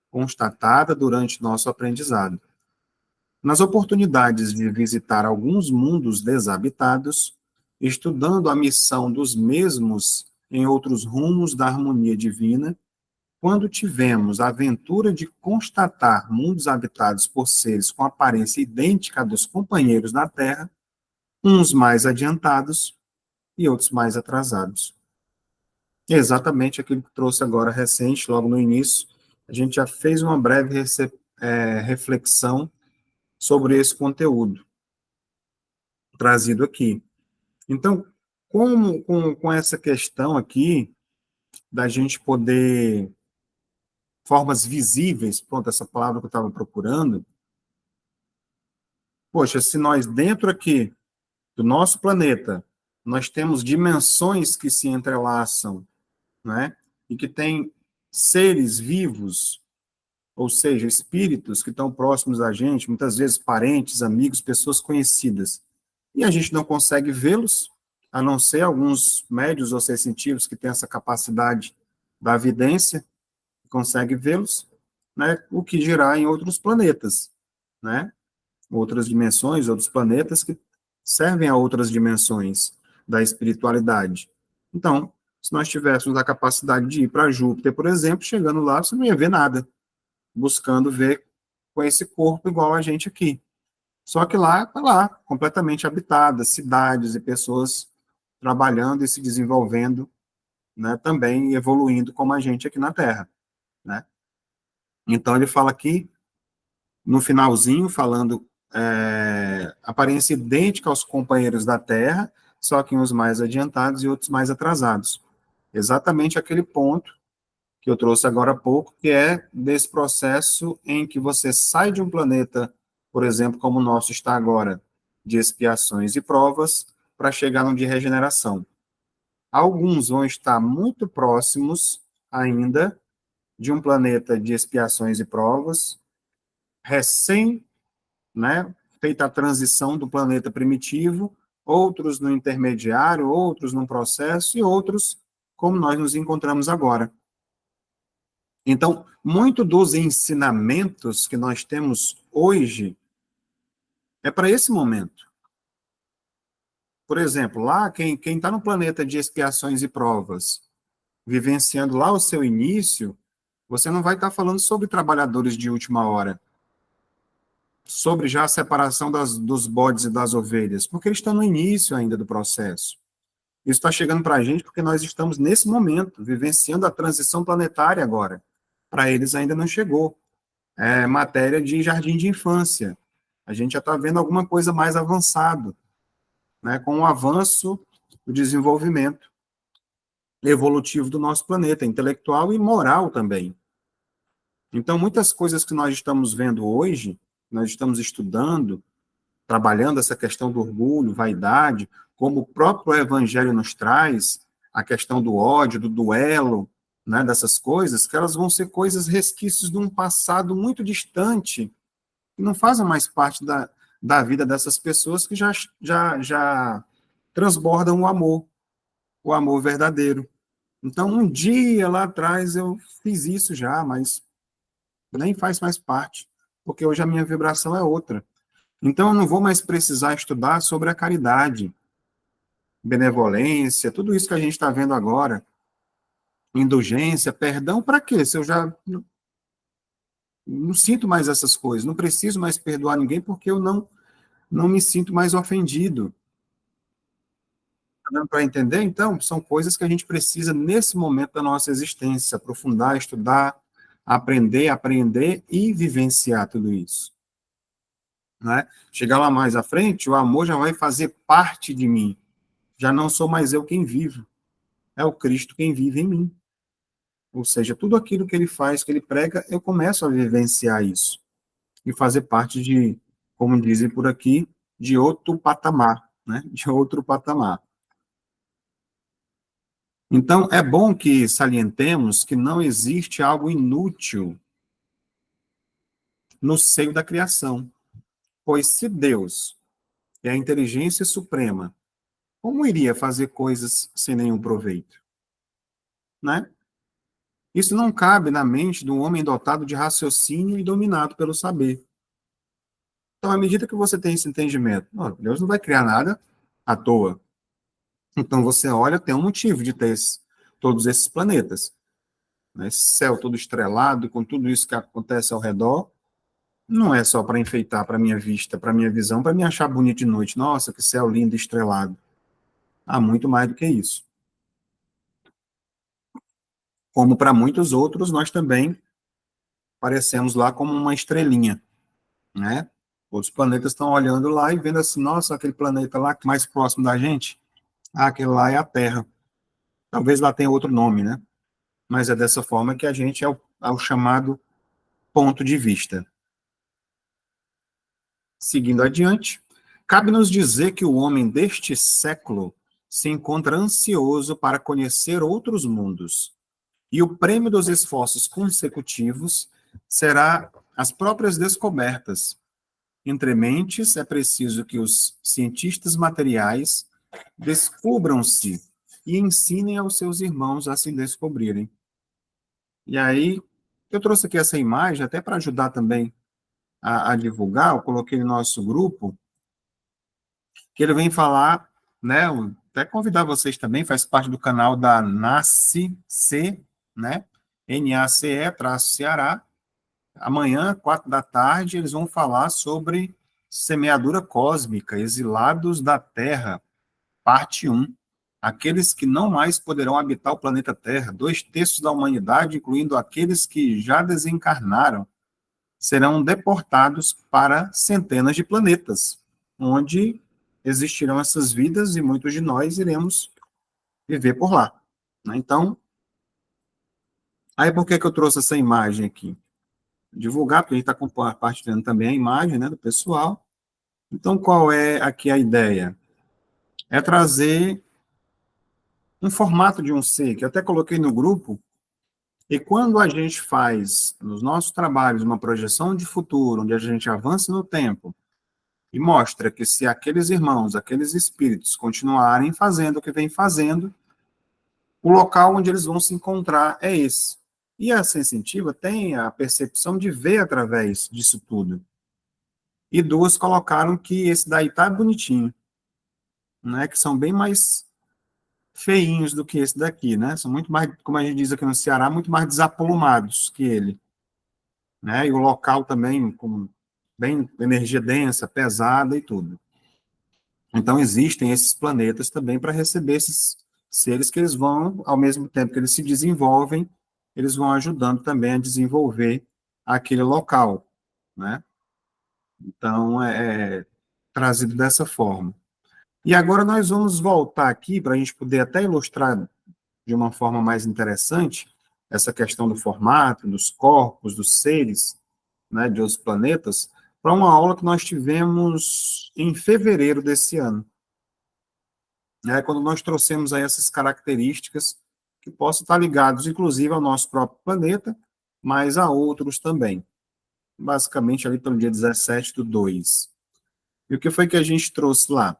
constatada durante nosso aprendizado. Nas oportunidades de visitar alguns mundos desabitados, estudando a missão dos mesmos em outros rumos da harmonia divina, quando tivemos a aventura de constatar mundos habitados por seres com aparência idêntica à dos companheiros na Terra, uns mais adiantados e outros mais atrasados. Exatamente aquilo que trouxe agora recente, logo no início, a gente já fez uma breve reflexão sobre esse conteúdo trazido aqui. Então, como com essa questão aqui, da gente poder, formas visíveis, pronto, essa palavra que eu estava procurando, poxa, se nós dentro aqui do nosso planeta, nós temos dimensões que se entrelaçam, né? E que tem seres vivos, ou seja, espíritos que estão próximos da gente, muitas vezes parentes, amigos, pessoas conhecidas. E a gente não consegue vê-los, a não ser alguns médios ou sensitivos que têm essa capacidade da vidência, consegue vê-los, né? O que dirá em outros planetas, né? Outras dimensões, outros planetas que servem a outras dimensões da espiritualidade. Então, se nós tivéssemos a capacidade de ir para Júpiter, por exemplo, chegando lá, você não ia ver nada, buscando ver com esse corpo igual a gente aqui. Só que lá, está lá, completamente habitada, cidades e pessoas trabalhando e se desenvolvendo, né, também evoluindo como a gente aqui na Terra, né? Então, ele fala aqui, no finalzinho, falando aparência idêntica aos companheiros da Terra, só que uns mais adiantados e outros mais atrasados. Exatamente aquele ponto que eu trouxe agora há pouco, que é desse processo em que você sai de um planeta, por exemplo, como o nosso está agora, de expiações e provas, para chegar no de regeneração. Alguns vão estar muito próximos ainda de um planeta de expiações e provas, recém, né, feita a transição do planeta primitivo, outros no intermediário, outros no processo e outros como nós nos encontramos agora. Então, muito dos ensinamentos que nós temos hoje é para esse momento. Por exemplo, lá, quem está no planeta de expiações e provas, vivenciando lá o seu início, você não vai estar falando sobre trabalhadores de última hora, sobre já a separação dos bodes e das ovelhas, porque eles estão no início ainda do processo. Isso está chegando para a gente porque nós estamos nesse momento, vivenciando a transição planetária agora. Para eles ainda não chegou. É matéria de jardim de infância. A gente já está vendo alguma coisa mais avançado, né, com o avanço do desenvolvimento evolutivo do nosso planeta, intelectual e moral também. Então, muitas coisas que nós estamos vendo hoje, nós estamos estudando, trabalhando essa questão do orgulho, vaidade, como o próprio Evangelho nos traz, a questão do ódio, do duelo, né, dessas coisas, que elas vão ser coisas resquícios de um passado muito distante, que não fazem mais parte da vida dessas pessoas que já transbordam o amor verdadeiro. Então, um dia lá atrás eu fiz isso já, mas nem faz mais parte, porque hoje a minha vibração é outra. Então, eu não vou mais precisar estudar sobre a caridade. benevolência, tudo isso que a gente está vendo agora, indulgência, perdão, para quê? Se eu já não sinto mais essas coisas, não preciso mais perdoar ninguém porque eu não me sinto mais ofendido. Tá dando para entender? Então, são coisas que a gente precisa, nesse momento da nossa existência, aprofundar, estudar, aprender, apreender e vivenciar tudo isso. Né? Chegar lá mais à frente, o amor já vai fazer parte de mim. Já não sou mais eu quem vivo, é o Cristo quem vive em mim. Ou seja, tudo aquilo que ele faz, que ele prega, eu começo a vivenciar isso. E fazer parte de, como dizem por aqui, de outro patamar, né? De outro patamar. Então, é bom que salientemos que não existe algo inútil no seio da criação. Pois se Deus, que é a inteligência suprema, como iria fazer coisas sem nenhum proveito? Né? Isso não cabe na mente de um homem dotado de raciocínio e dominado pelo saber. Então, à medida que você tem esse entendimento, Deus não vai criar nada à toa. Então, você olha, tem um motivo de ter todos esses planetas. Né? Esse céu todo estrelado, com tudo isso que acontece ao redor, não é só para enfeitar para minha vista, para minha visão, para me achar bonito de noite. Nossa, que céu lindo e estrelado. Há muito mais do que isso. Como para muitos outros, nós também parecemos lá como uma estrelinha, né? Outros planetas estão olhando lá e vendo assim, nossa, aquele planeta lá mais próximo da gente, aquele lá é a Terra. Talvez lá tenha outro nome, né? Mas é dessa forma que a gente é o chamado ponto de vista. Seguindo adiante, cabe-nos dizer que o homem deste século se encontra ansioso para conhecer outros mundos, e o prêmio dos esforços consecutivos será as próprias descobertas. Entre mentes, é preciso que os cientistas materiais descubram-se e ensinem aos seus irmãos a se descobrirem. E aí, eu trouxe aqui essa imagem até para ajudar também a divulgar, eu coloquei no nosso grupo, que ele vem falar, né, até convidar vocês também, faz parte do canal da NACE, né, NACE-Ceará. Amanhã, 4 da tarde, eles vão falar sobre semeadura cósmica, exilados da Terra, parte 1. Aqueles que não mais poderão habitar o planeta Terra, 2/3 da humanidade, incluindo aqueles que já desencarnaram, serão deportados para centenas de planetas, onde existirão essas vidas e muitos de nós iremos viver por lá. Né? Então, aí por que eu trouxe essa imagem aqui? Divulgar, porque a gente está compartilhando também a imagem, né, do pessoal. Então, qual é aqui a ideia? É trazer um formato de um ser, que eu até coloquei no grupo, e quando a gente faz, nos nossos trabalhos, uma projeção de futuro, onde a gente avança no tempo, e mostra que se aqueles irmãos, aqueles espíritos continuarem fazendo o que vem fazendo, o local onde eles vão se encontrar é esse. E a sensitiva tem a percepção de ver através disso tudo. E duas colocaram que esse daí tá bonitinho, né? Que são bem mais feinhos do que esse daqui, né? São muito mais, como a gente diz aqui no Ceará, muito mais desapolumados que ele, né? E o local também com bem energia densa, pesada e tudo. Então existem esses planetas também para receber esses seres que eles vão, ao mesmo tempo que eles se desenvolvem, eles vão ajudando também a desenvolver aquele local, né? Então é trazido dessa forma. E agora nós vamos voltar aqui para a gente poder até ilustrar de uma forma mais interessante essa questão do formato, dos corpos, dos seres, né, de outros planetas, para uma aula que nós tivemos em fevereiro desse ano, né, quando nós trouxemos aí essas características que possam estar ligados, inclusive, ao nosso próprio planeta, mas a outros também. Basicamente, ali pelo dia 17/2. E o que foi que a gente trouxe lá?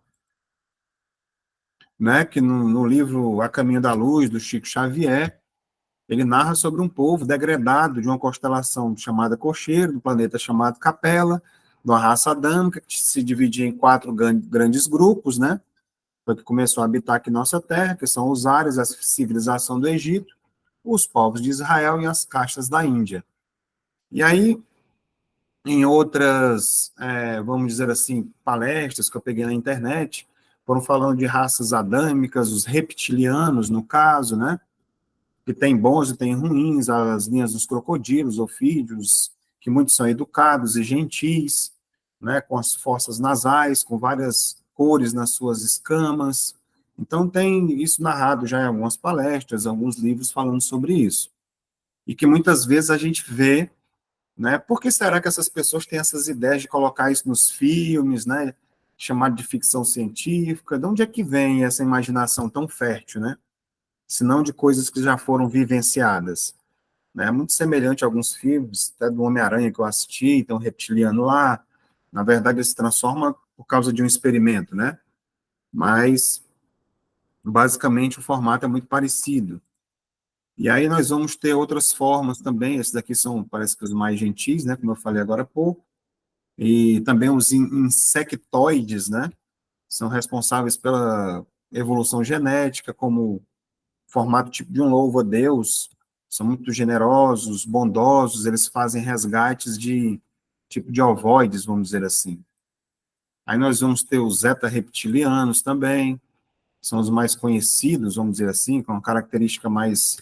Né, que no livro A Caminho da Luz, do Chico Xavier, ele narra sobre um povo degradado de uma constelação chamada Cocheiro, do planeta chamado Capela, de uma raça adâmica, que se dividia em 4 grandes grupos, né? foi que começou a habitar aqui nossa terra, que são os ários, a civilização do Egito, os povos de Israel e as castas da Índia. E aí, em outras, vamos dizer assim, palestras que eu peguei na internet, foram falando de raças adâmicas, os reptilianos, no caso, né? Que tem bons e tem ruins, as linhas dos crocodilos, ofídeos, que muitos são educados e gentis, né? Com as fossas nasais, com várias cores nas suas escamas. Então, tem isso narrado já em algumas palestras, alguns livros falando sobre isso. E que muitas vezes a gente vê, né? Por que será que essas pessoas têm essas ideias de colocar isso nos filmes, né? Chamado de ficção científica? De onde é que vem essa imaginação tão fértil, né? Se não de coisas que já foram vivenciadas, né? É muito semelhante a alguns filmes, até do Homem-Aranha que eu assisti, tem um reptiliano lá. Na verdade, ele se transforma por causa de um experimento, né? Mas, basicamente, o formato é muito parecido. E aí nós vamos ter outras formas também, esses daqui são, parece que os mais gentis, né, como eu falei agora há pouco, e também os insectoides, né, são responsáveis pela evolução genética, como formato tipo de um louvo a Deus, são muito generosos, bondosos, eles fazem resgates de tipo de ovoides, vamos dizer assim. Aí nós vamos ter os zeta-reptilianos também, são os mais conhecidos, vamos dizer assim, com uma característica mais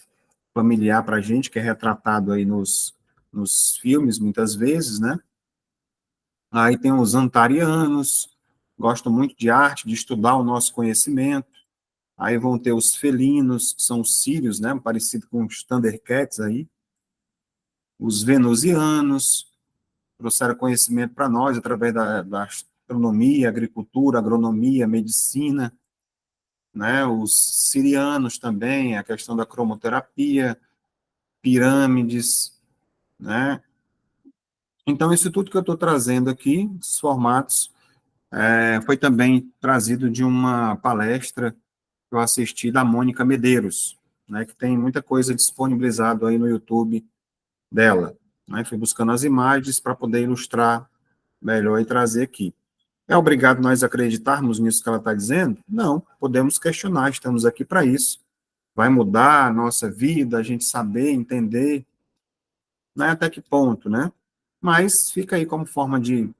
familiar para a gente, que é retratado aí nos filmes, muitas vezes, né? Aí tem os antarianos, gostam muito de arte, de estudar o nosso conhecimento. Aí vão ter os felinos, que são os sírios, né? Parecido com os Thundercats aí. Os venusianos, trouxeram conhecimento para nós através da astronomia, agricultura, agronomia, medicina, né? Os sirianos também, a questão da cromoterapia, pirâmides, né? Então, isso tudo que eu estou trazendo aqui, esses formatos, foi também trazido de uma palestra que eu assisti da Mônica Medeiros, né, que tem muita coisa disponibilizada aí no YouTube dela. Né, fui buscando as imagens para poder ilustrar melhor e trazer aqui. É obrigado nós acreditarmos nisso que ela está dizendo? Não, podemos questionar, estamos aqui para isso. Vai mudar a nossa vida, a gente saber, entender, né, até que ponto, né? Mas fica aí como forma de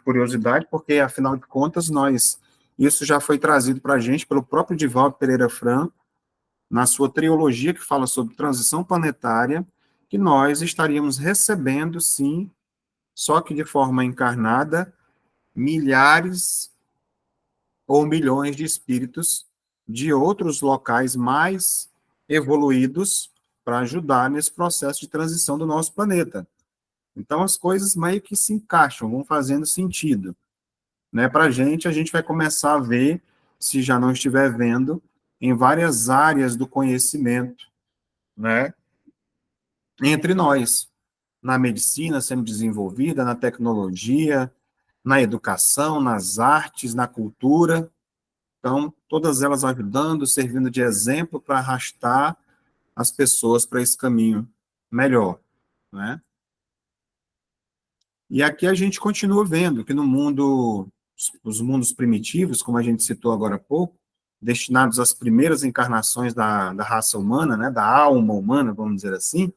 curiosidade, porque, afinal de contas, isso já foi trazido para a gente pelo próprio Divaldo Pereira Franco, na sua trilogia que fala sobre transição planetária, que nós estaríamos recebendo, sim, só que de forma encarnada, milhares ou milhões de espíritos de outros locais mais evoluídos para ajudar nesse processo de transição do nosso planeta. Então, as coisas meio que se encaixam, vão fazendo sentido. Né? Para a gente vai começar a ver, se já não estiver vendo, em várias áreas do conhecimento, né? Entre nós, na medicina sendo desenvolvida, na tecnologia, na educação, nas artes, na cultura. Então, todas elas ajudando, servindo de exemplo para arrastar as pessoas para esse caminho melhor, né? E aqui a gente continua vendo que no mundo, os mundos primitivos, como a gente citou agora há pouco, destinados às primeiras encarnações da raça humana, né, da alma humana, vamos dizer assim,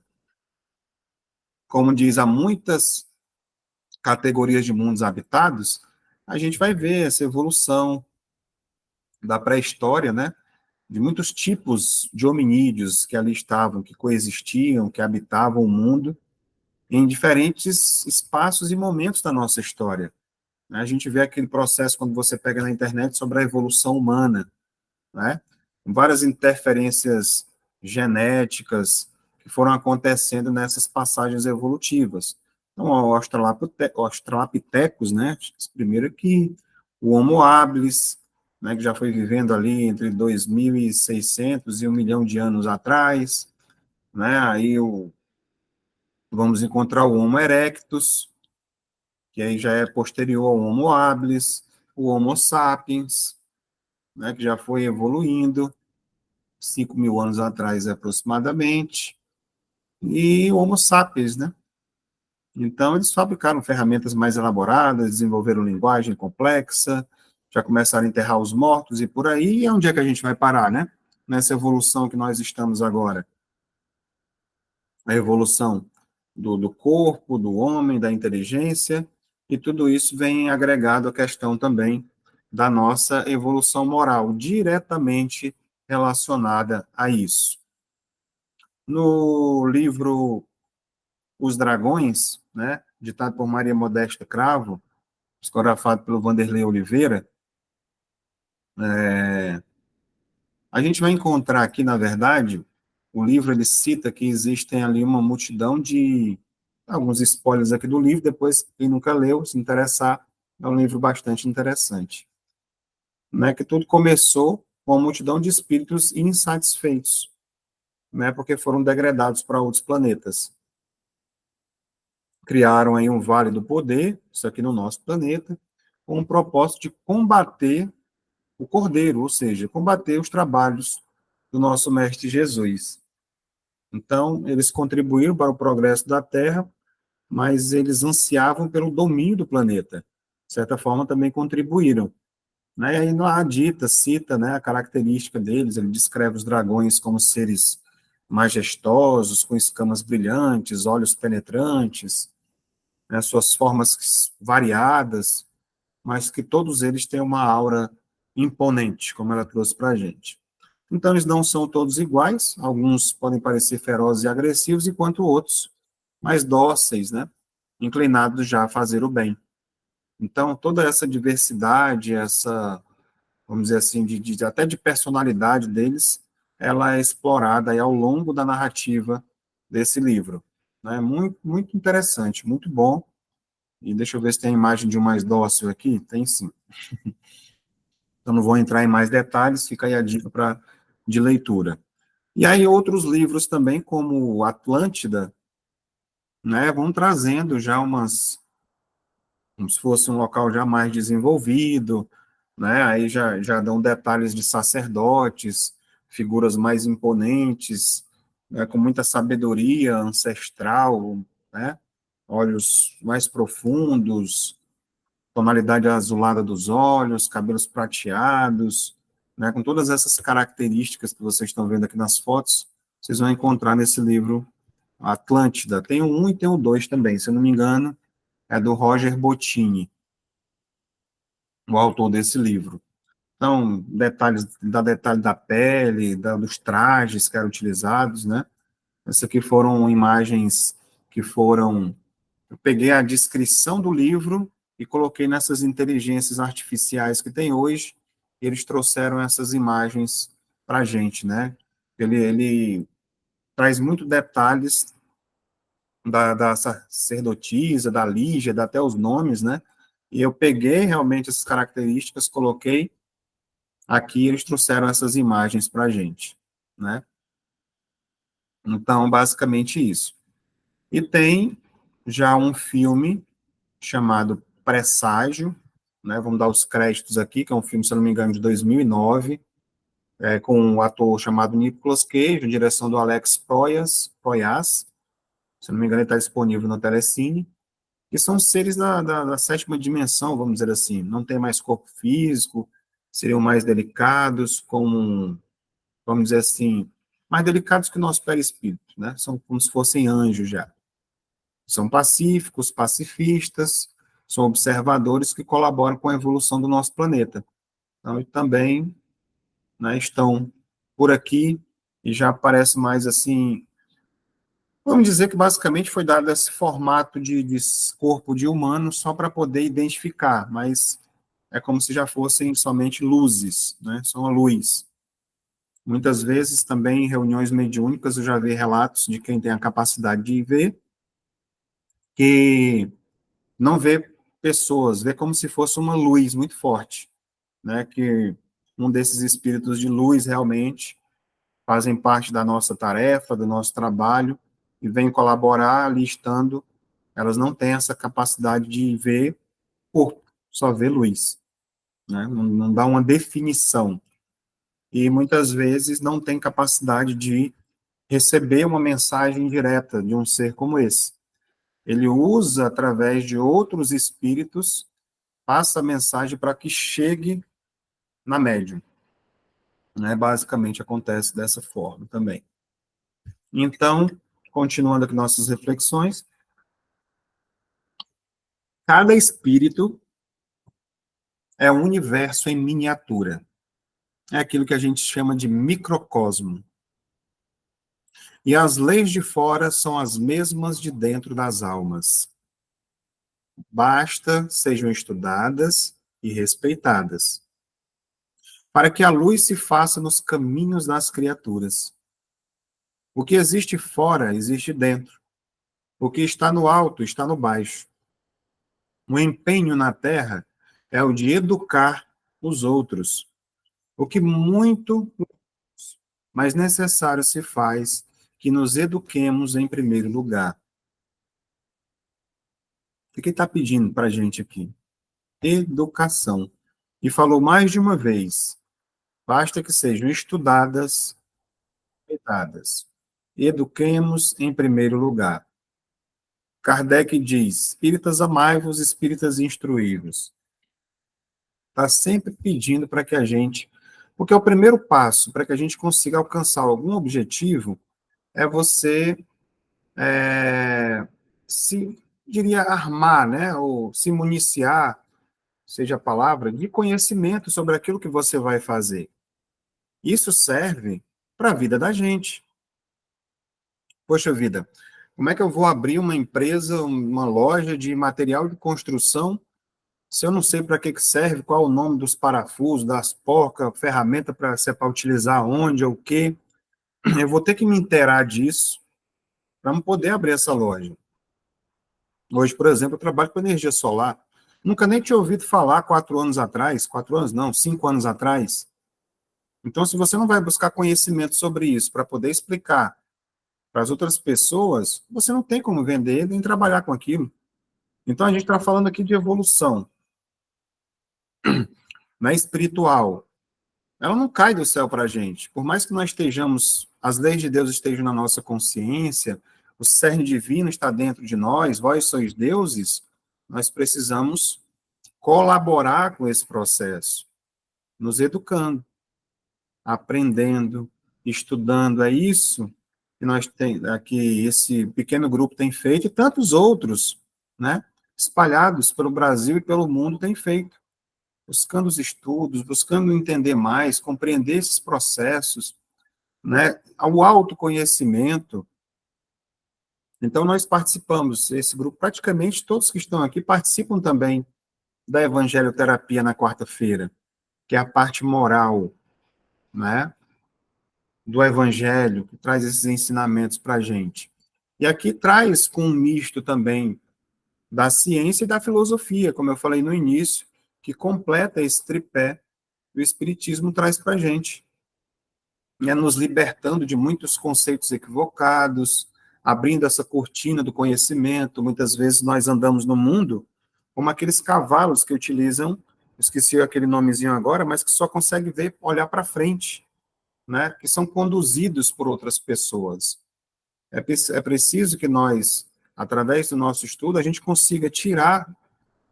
como diz, há muitas categorias de mundos habitados, a gente vai ver essa evolução da pré-história, né, de muitos tipos de hominídeos que ali estavam, que coexistiam, que habitavam o mundo, em diferentes espaços e momentos da nossa história. A gente vê aquele processo quando você pega na internet sobre a evolução humana, né? Várias interferências genéticas que foram acontecendo nessas passagens evolutivas. Então, o Australopithecus, né? Primeiro que o Homo habilis, né? Que já foi vivendo ali entre 2.600 e 1 milhão de anos atrás, né? Vamos encontrar o Homo erectus, que aí já é posterior ao Homo habilis, o Homo sapiens, né, que já foi evoluindo, 5.000 anos atrás aproximadamente, e o Homo sapiens, né? Então, eles fabricaram ferramentas mais elaboradas, desenvolveram linguagem complexa, já começaram a enterrar os mortos e por aí, e onde é que a gente vai parar, né? Nessa evolução que nós estamos agora. A evolução do corpo, do homem, da inteligência, e tudo isso vem agregado à questão também da nossa evolução moral, diretamente relacionada a isso. No livro Os Dragões, né, ditado por Maria Modesta Cravo, psicografado pelo Vanderlei Oliveira, a gente vai encontrar aqui, na verdade, o livro ele cita que existem ali uma multidão de alguns spoilers aqui do livro, depois, quem nunca leu, se interessar, é um livro bastante interessante. Né, que tudo começou com uma multidão de espíritos insatisfeitos, né, porque foram degradados para outros planetas. Criaram aí um Vale do Poder, isso aqui no nosso planeta, com o propósito de combater o Cordeiro, ou seja, combater os trabalhos do nosso Mestre Jesus. Então, eles contribuíram para o progresso da Terra, mas eles ansiavam pelo domínio do planeta. De certa forma, também contribuíram. Né? E aí, lá cita, né, a característica deles, ele descreve os dragões como seres majestosos, com escamas brilhantes, olhos penetrantes, né, suas formas variadas, mas que todos eles têm uma aura imponente, como ela trouxe para a gente. Então, eles não são todos iguais, alguns podem parecer ferozes e agressivos, enquanto outros mais dóceis, né? Inclinados já a fazer o bem. Então, toda essa diversidade, essa, vamos dizer assim, até de personalidade deles, ela é explorada aí ao longo da narrativa desse livro. Né? Muito, muito interessante, muito bom. E deixa eu ver se tem a imagem de um mais dócil aqui. Tem sim. Então, não vou entrar em mais detalhes, fica aí a dica de leitura. E aí outros livros também, como Atlântida, né, vão trazendo já como se fosse um local já mais desenvolvido, né, aí já dão detalhes de sacerdotes, figuras mais imponentes, né, com muita sabedoria ancestral, né, olhos mais profundos, tonalidade azulada dos olhos, cabelos prateados, né, com todas essas características que vocês estão vendo aqui nas fotos, vocês vão encontrar nesse livro Atlântida. Tem o 1 e tem o 2 também, se eu não me engano, é do Roger Bottin, o autor desse livro. Então, detalhe da pele, dos trajes que eram utilizados, né? Essas aqui foram imagens que foram. Eu peguei a descrição do livro e coloquei nessas inteligências artificiais que tem hoje, e eles trouxeram essas imagens para a gente, né? Ele traz muito detalhes da sacerdotisa, da Lígia, dá até os nomes, né? E eu peguei realmente essas características, coloquei aqui, eles trouxeram essas imagens para a gente, né? Então, basicamente isso. E tem já um filme chamado Presságio, né? Vamos dar os créditos aqui, que é um filme, se eu não me engano, de 2009, com um ator chamado Nicolas Cage, direção do Alex Proyas, se eu não me engano, ele está disponível no Telecine, que são seres da sétima dimensão, vamos dizer assim, não tem mais corpo físico, seriam mais delicados, vamos dizer assim, mais delicados que o nosso perispírito, né? São como se fossem anjos já. São pacíficos, pacifistas, são observadores que colaboram com a evolução do nosso planeta. Então, também, né, estão por aqui e já parece mais assim. Vamos dizer que basicamente foi dado esse formato de corpo de humano só para poder identificar, mas é como se já fossem somente luzes, né? São a luz. Muitas vezes também em reuniões mediúnicas eu já vi relatos de quem tem a capacidade de ver, que não vê pessoas, vê como se fosse uma luz muito forte, né? Que um desses espíritos de luz realmente fazem parte da nossa tarefa, do nosso trabalho, e vêm colaborar ali estando, elas não têm essa capacidade de ver corpo, só vê luz, né? Não dá uma definição. E muitas vezes não tem capacidade de receber uma mensagem direta de um ser como esse. Ele usa, através de outros espíritos, passa a mensagem para que chegue na médium. Né? Basicamente acontece dessa forma também. Então, continuando aqui nossas reflexões, cada espírito é um universo em miniatura. É aquilo que a gente chama de microcosmo. E as leis de fora são as mesmas de dentro das almas. Basta sejam estudadas e respeitadas, para que a luz se faça nos caminhos das criaturas. O que existe fora, existe dentro. O que está no alto, está no baixo. O empenho na terra é o de educar os outros, o que muito mais necessário se faz que nos eduquemos em primeiro lugar. O que está pedindo para a gente aqui? Educação. E falou mais de uma vez, basta que sejam estudadas, respeitadas. Eduquemos em primeiro lugar. Kardec diz, espíritas amai-vos, espíritas instruí-vos. Está sempre pedindo para que a gente... Porque o primeiro passo para que a gente consiga alcançar algum objetivo é você se, diria, armar, né? Ou se municiar, seja a palavra, de conhecimento sobre aquilo que você vai fazer. Isso serve para a vida da gente. Poxa vida, como é que eu vou abrir uma empresa, uma loja de material de construção, se eu não sei para que serve, qual o nome dos parafusos, das porcas, ferramenta para utilizar onde, ou o quê? Eu vou ter que me inteirar disso para poder abrir essa loja. Hoje, por exemplo, eu trabalho com energia solar. Nunca nem tinha ouvido falar 4 anos atrás, 4 anos não, 5 anos atrás. Então, se você não vai buscar conhecimento sobre isso para poder explicar para as outras pessoas, você não tem como vender nem trabalhar com aquilo. Então, a gente está falando aqui de evolução, né, espiritual. Ela não cai do céu para a gente. Por mais que nós estejamos, as leis de Deus estejam na nossa consciência, o cerne divino está dentro de nós, vós sois deuses, nós precisamos colaborar com esse processo, nos educando, aprendendo, estudando. É isso que nós tem aqui, esse pequeno grupo tem feito, e tantos outros, né, espalhados pelo Brasil e pelo mundo têm feito, buscando os estudos, buscando entender mais, compreender esses processos, né, o autoconhecimento. Então, nós participamos, esse grupo, praticamente todos que estão aqui participam também da evangelioterapia na quarta-feira, que é a parte moral, né, do evangelho, que traz esses ensinamentos para a gente. E aqui traz com um misto também da ciência e da filosofia, como eu falei no início, que completa esse tripé que o Espiritismo traz para a gente, né, nos libertando de muitos conceitos equivocados, abrindo essa cortina do conhecimento. Muitas vezes nós andamos no mundo como aqueles cavalos que utilizam, esqueci aquele nomezinho agora, mas que só consegue ver, olhar para frente, né, que são conduzidos por outras pessoas. É preciso que nós, através do nosso estudo, a gente consiga tirar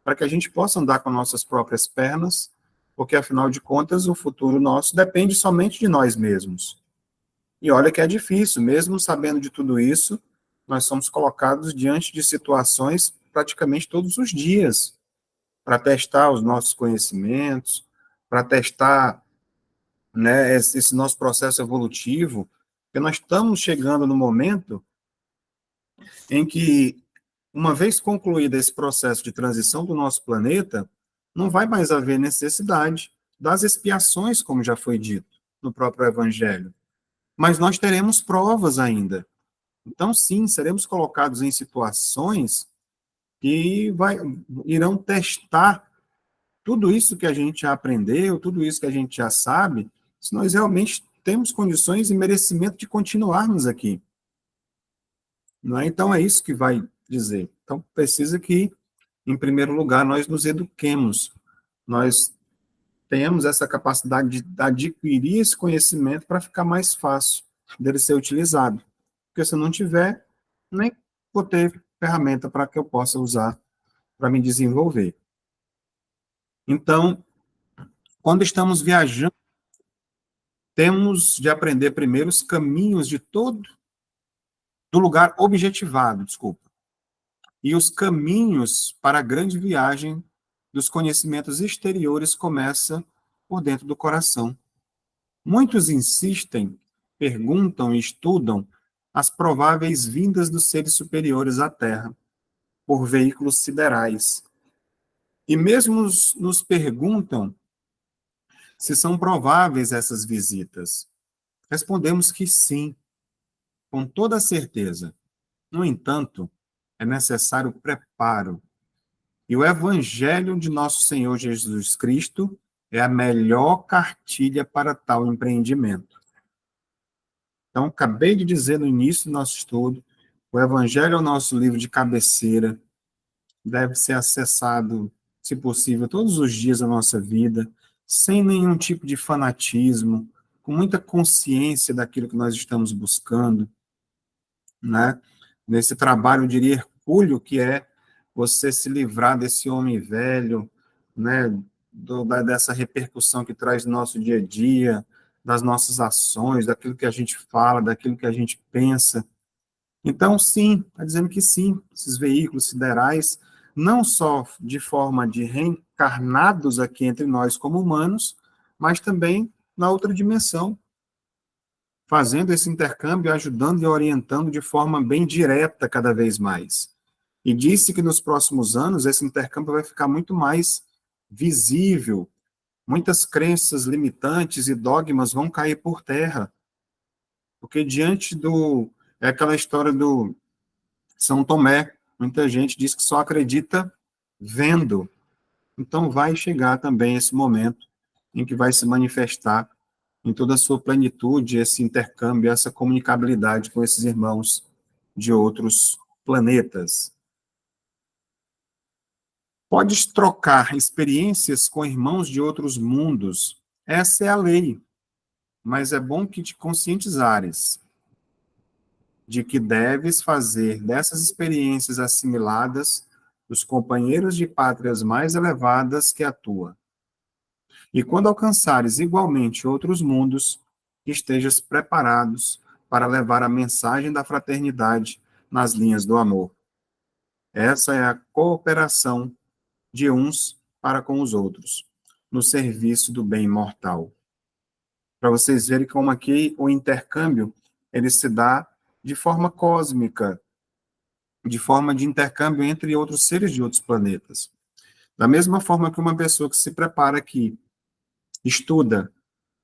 para que a gente possa andar com nossas próprias pernas, porque, afinal de contas, o futuro nosso depende somente de nós mesmos. E olha que é difícil, mesmo sabendo de tudo isso, nós somos colocados diante de situações praticamente todos os dias, para testar os nossos conhecimentos, para testar, né, esse nosso processo evolutivo, porque nós estamos chegando no momento em que, uma vez concluído esse processo de transição do nosso planeta, não vai mais haver necessidade das expiações, como já foi dito no próprio Evangelho. Mas nós teremos provas ainda. Então, sim, seremos colocados em situações que irão testar tudo isso que a gente já aprendeu, tudo isso que a gente já sabe, se nós realmente temos condições e merecimento de continuarmos aqui. Não é? Então, é isso que vai dizer. Então, precisa que, em primeiro lugar, nós nos eduquemos, nós tenhamos essa capacidade de adquirir esse conhecimento para ficar mais fácil dele ser utilizado. Porque se eu não tiver, nem vou ter ferramenta para que eu possa usar para me desenvolver. Então, quando estamos viajando, temos de aprender primeiro os caminhos do lugar objetivado, desculpa, e os caminhos para a grande viagem dos conhecimentos exteriores começa por dentro do coração. Muitos insistem, perguntam e estudam as prováveis vindas dos seres superiores à Terra, por veículos siderais. E mesmo nos perguntam se são prováveis essas visitas. Respondemos que sim, com toda certeza. No entanto, é necessário preparo. E o Evangelho de nosso Senhor Jesus Cristo é a melhor cartilha para tal empreendimento. Então, acabei de dizer no início do nosso estudo, o Evangelho é o nosso livro de cabeceira, deve ser acessado, se possível, todos os dias da nossa vida, sem nenhum tipo de fanatismo, com muita consciência daquilo que nós estamos buscando, né? Nesse trabalho, de hercúleo, que é você se livrar desse homem velho, né? Dessa repercussão que traz no nosso dia a dia, das nossas ações, daquilo que a gente fala, daquilo que a gente pensa. Então, sim, está dizendo que sim, esses veículos siderais, não só de forma de reencarnados aqui entre nós como humanos, mas também na outra dimensão, fazendo esse intercâmbio, ajudando e orientando de forma bem direta cada vez mais. E disse que nos próximos anos esse intercâmbio vai ficar muito mais visível, muitas crenças limitantes e dogmas vão cair por terra, porque diante é aquela história do São Tomé, muita gente diz que só acredita vendo. Então vai chegar também esse momento em que vai se manifestar em toda a sua plenitude esse intercâmbio, essa comunicabilidade com esses irmãos de outros planetas. Podes trocar experiências com irmãos de outros mundos. Essa é a lei. Mas é bom que te conscientizares de que deves fazer dessas experiências assimiladas os companheiros de pátrias mais elevadas que a tua. E quando alcançares igualmente outros mundos, estejas preparados para levar a mensagem da fraternidade nas linhas do amor. Essa é a cooperação de uns para com os outros, no serviço do bem mortal. Para vocês verem como aqui o intercâmbio ele se dá de forma cósmica, de forma de intercâmbio entre outros seres de outros planetas. Da mesma forma que uma pessoa que se prepara aqui, estuda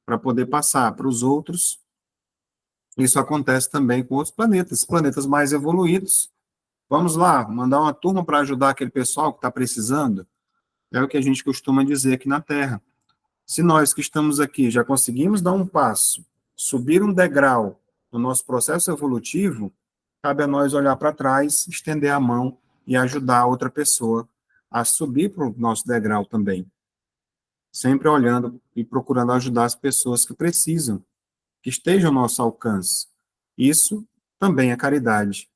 para poder passar para os outros, isso acontece também com outros planetas mais evoluídos. Vamos lá, mandar uma turma para ajudar aquele pessoal que está precisando. É o que a gente costuma dizer aqui na Terra. Se nós que estamos aqui já conseguimos dar um passo, subir um degrau no nosso processo evolutivo, cabe a nós olhar para trás, estender a mão e ajudar a outra pessoa a subir para o nosso degrau também. Sempre olhando e procurando ajudar as pessoas que precisam, que estejam ao nosso alcance. Isso também é caridade.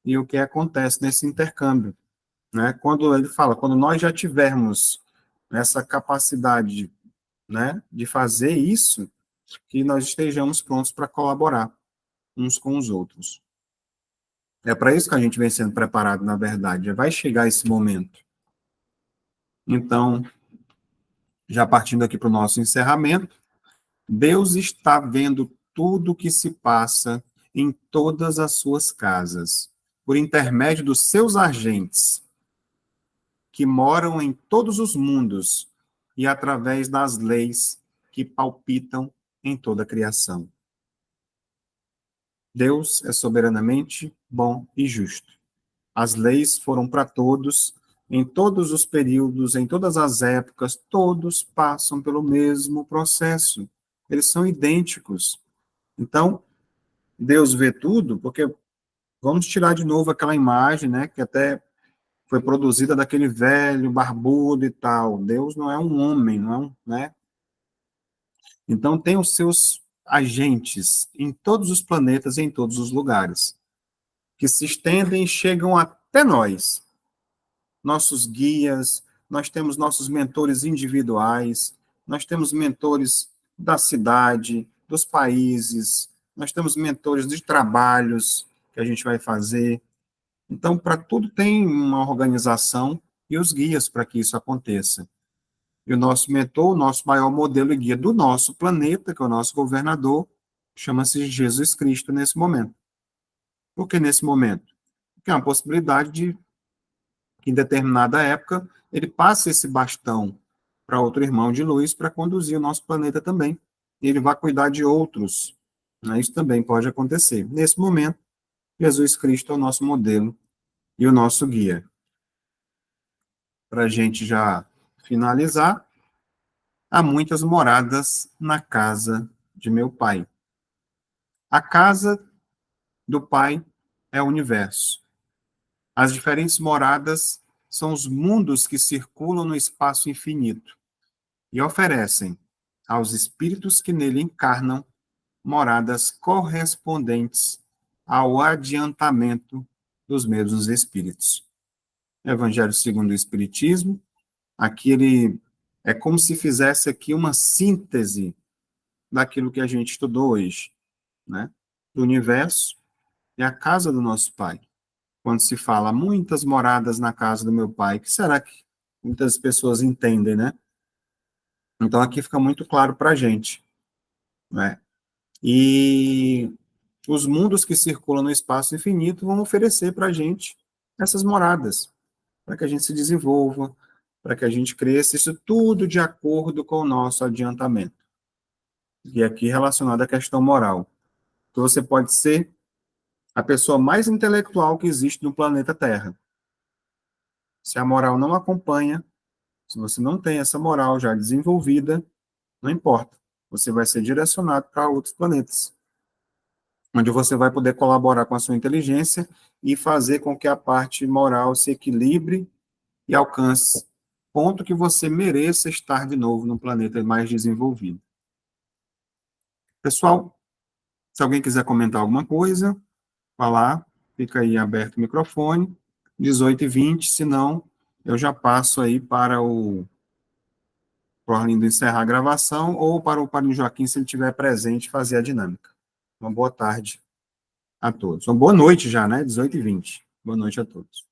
E o que acontece nesse intercâmbio, né? Quando ele fala, quando nós já tivermos essa capacidade, né, de fazer isso, que nós estejamos prontos para colaborar uns com os outros. É para isso que a gente vem sendo preparado, na verdade. Já vai chegar esse momento. Então, já partindo aqui para o nosso encerramento, Deus está vendo tudo o que se passa em todas as suas casas, por intermédio dos seus agentes, que moram em todos os mundos e através das leis que palpitam em toda a criação. Deus é soberanamente bom e justo. As leis foram para todos, em todos os períodos, em todas as épocas, todos passam pelo mesmo processo. Eles são idênticos. Então, Deus vê tudo, porque vamos tirar de novo aquela imagem, né, que até foi produzida daquele velho barbudo e tal. Deus não é um homem, não é um, né? Então tem os seus agentes em todos os planetas e em todos os lugares, que se estendem e chegam até nós. Nossos guias, nós temos nossos mentores individuais, nós temos mentores da cidade, dos países, nós temos mentores de trabalhos que a gente vai fazer. Então, para tudo tem uma organização e os guias para que isso aconteça. E o nosso mentor, o nosso maior modelo e guia do nosso planeta, que é o nosso governador, chama-se Jesus Cristo nesse momento. Por que nesse momento? Porque é uma possibilidade de que, em determinada época, ele passe esse bastão para outro irmão de luz para conduzir o nosso planeta também. E ele vai cuidar de outros. Né? Isso também pode acontecer. Nesse momento, Jesus Cristo é o nosso modelo e o nosso guia. Para a gente já finalizar, há muitas moradas na casa de meu Pai. A casa do Pai é o universo. As diferentes moradas são os mundos que circulam no espaço infinito e oferecem aos espíritos que nele encarnam moradas correspondentes ao adiantamento dos mesmos espíritos. Evangelho segundo o Espiritismo, aqui ele é como se fizesse aqui uma síntese daquilo que a gente estudou hoje, né? Do universo e a casa do nosso Pai. Quando se fala muitas moradas na casa do meu Pai, que será que muitas pessoas entendem, né? Então aqui fica muito claro para a gente, né? E os mundos que circulam no espaço infinito vão oferecer para a gente essas moradas, para que a gente se desenvolva, para que a gente cresça, isso tudo de acordo com o nosso adiantamento. E aqui relacionado à questão moral. Então, você pode ser a pessoa mais intelectual que existe no planeta Terra. Se a moral não acompanha, se você não tem essa moral já desenvolvida, não importa. Você vai ser direcionado para outros planetas, onde você vai poder colaborar com a sua inteligência e fazer com que a parte moral se equilibre e alcance ponto que você mereça estar de novo no planeta mais desenvolvido. Pessoal, se alguém quiser comentar alguma coisa, falar, fica aí aberto o microfone, 18h20, se não, eu já passo aí para o Orlindo encerrar a gravação, ou para o Padre Joaquim, se ele estiver presente, fazer a dinâmica. Uma boa tarde a todos. Uma boa noite já, né? 18h20. Boa noite a todos.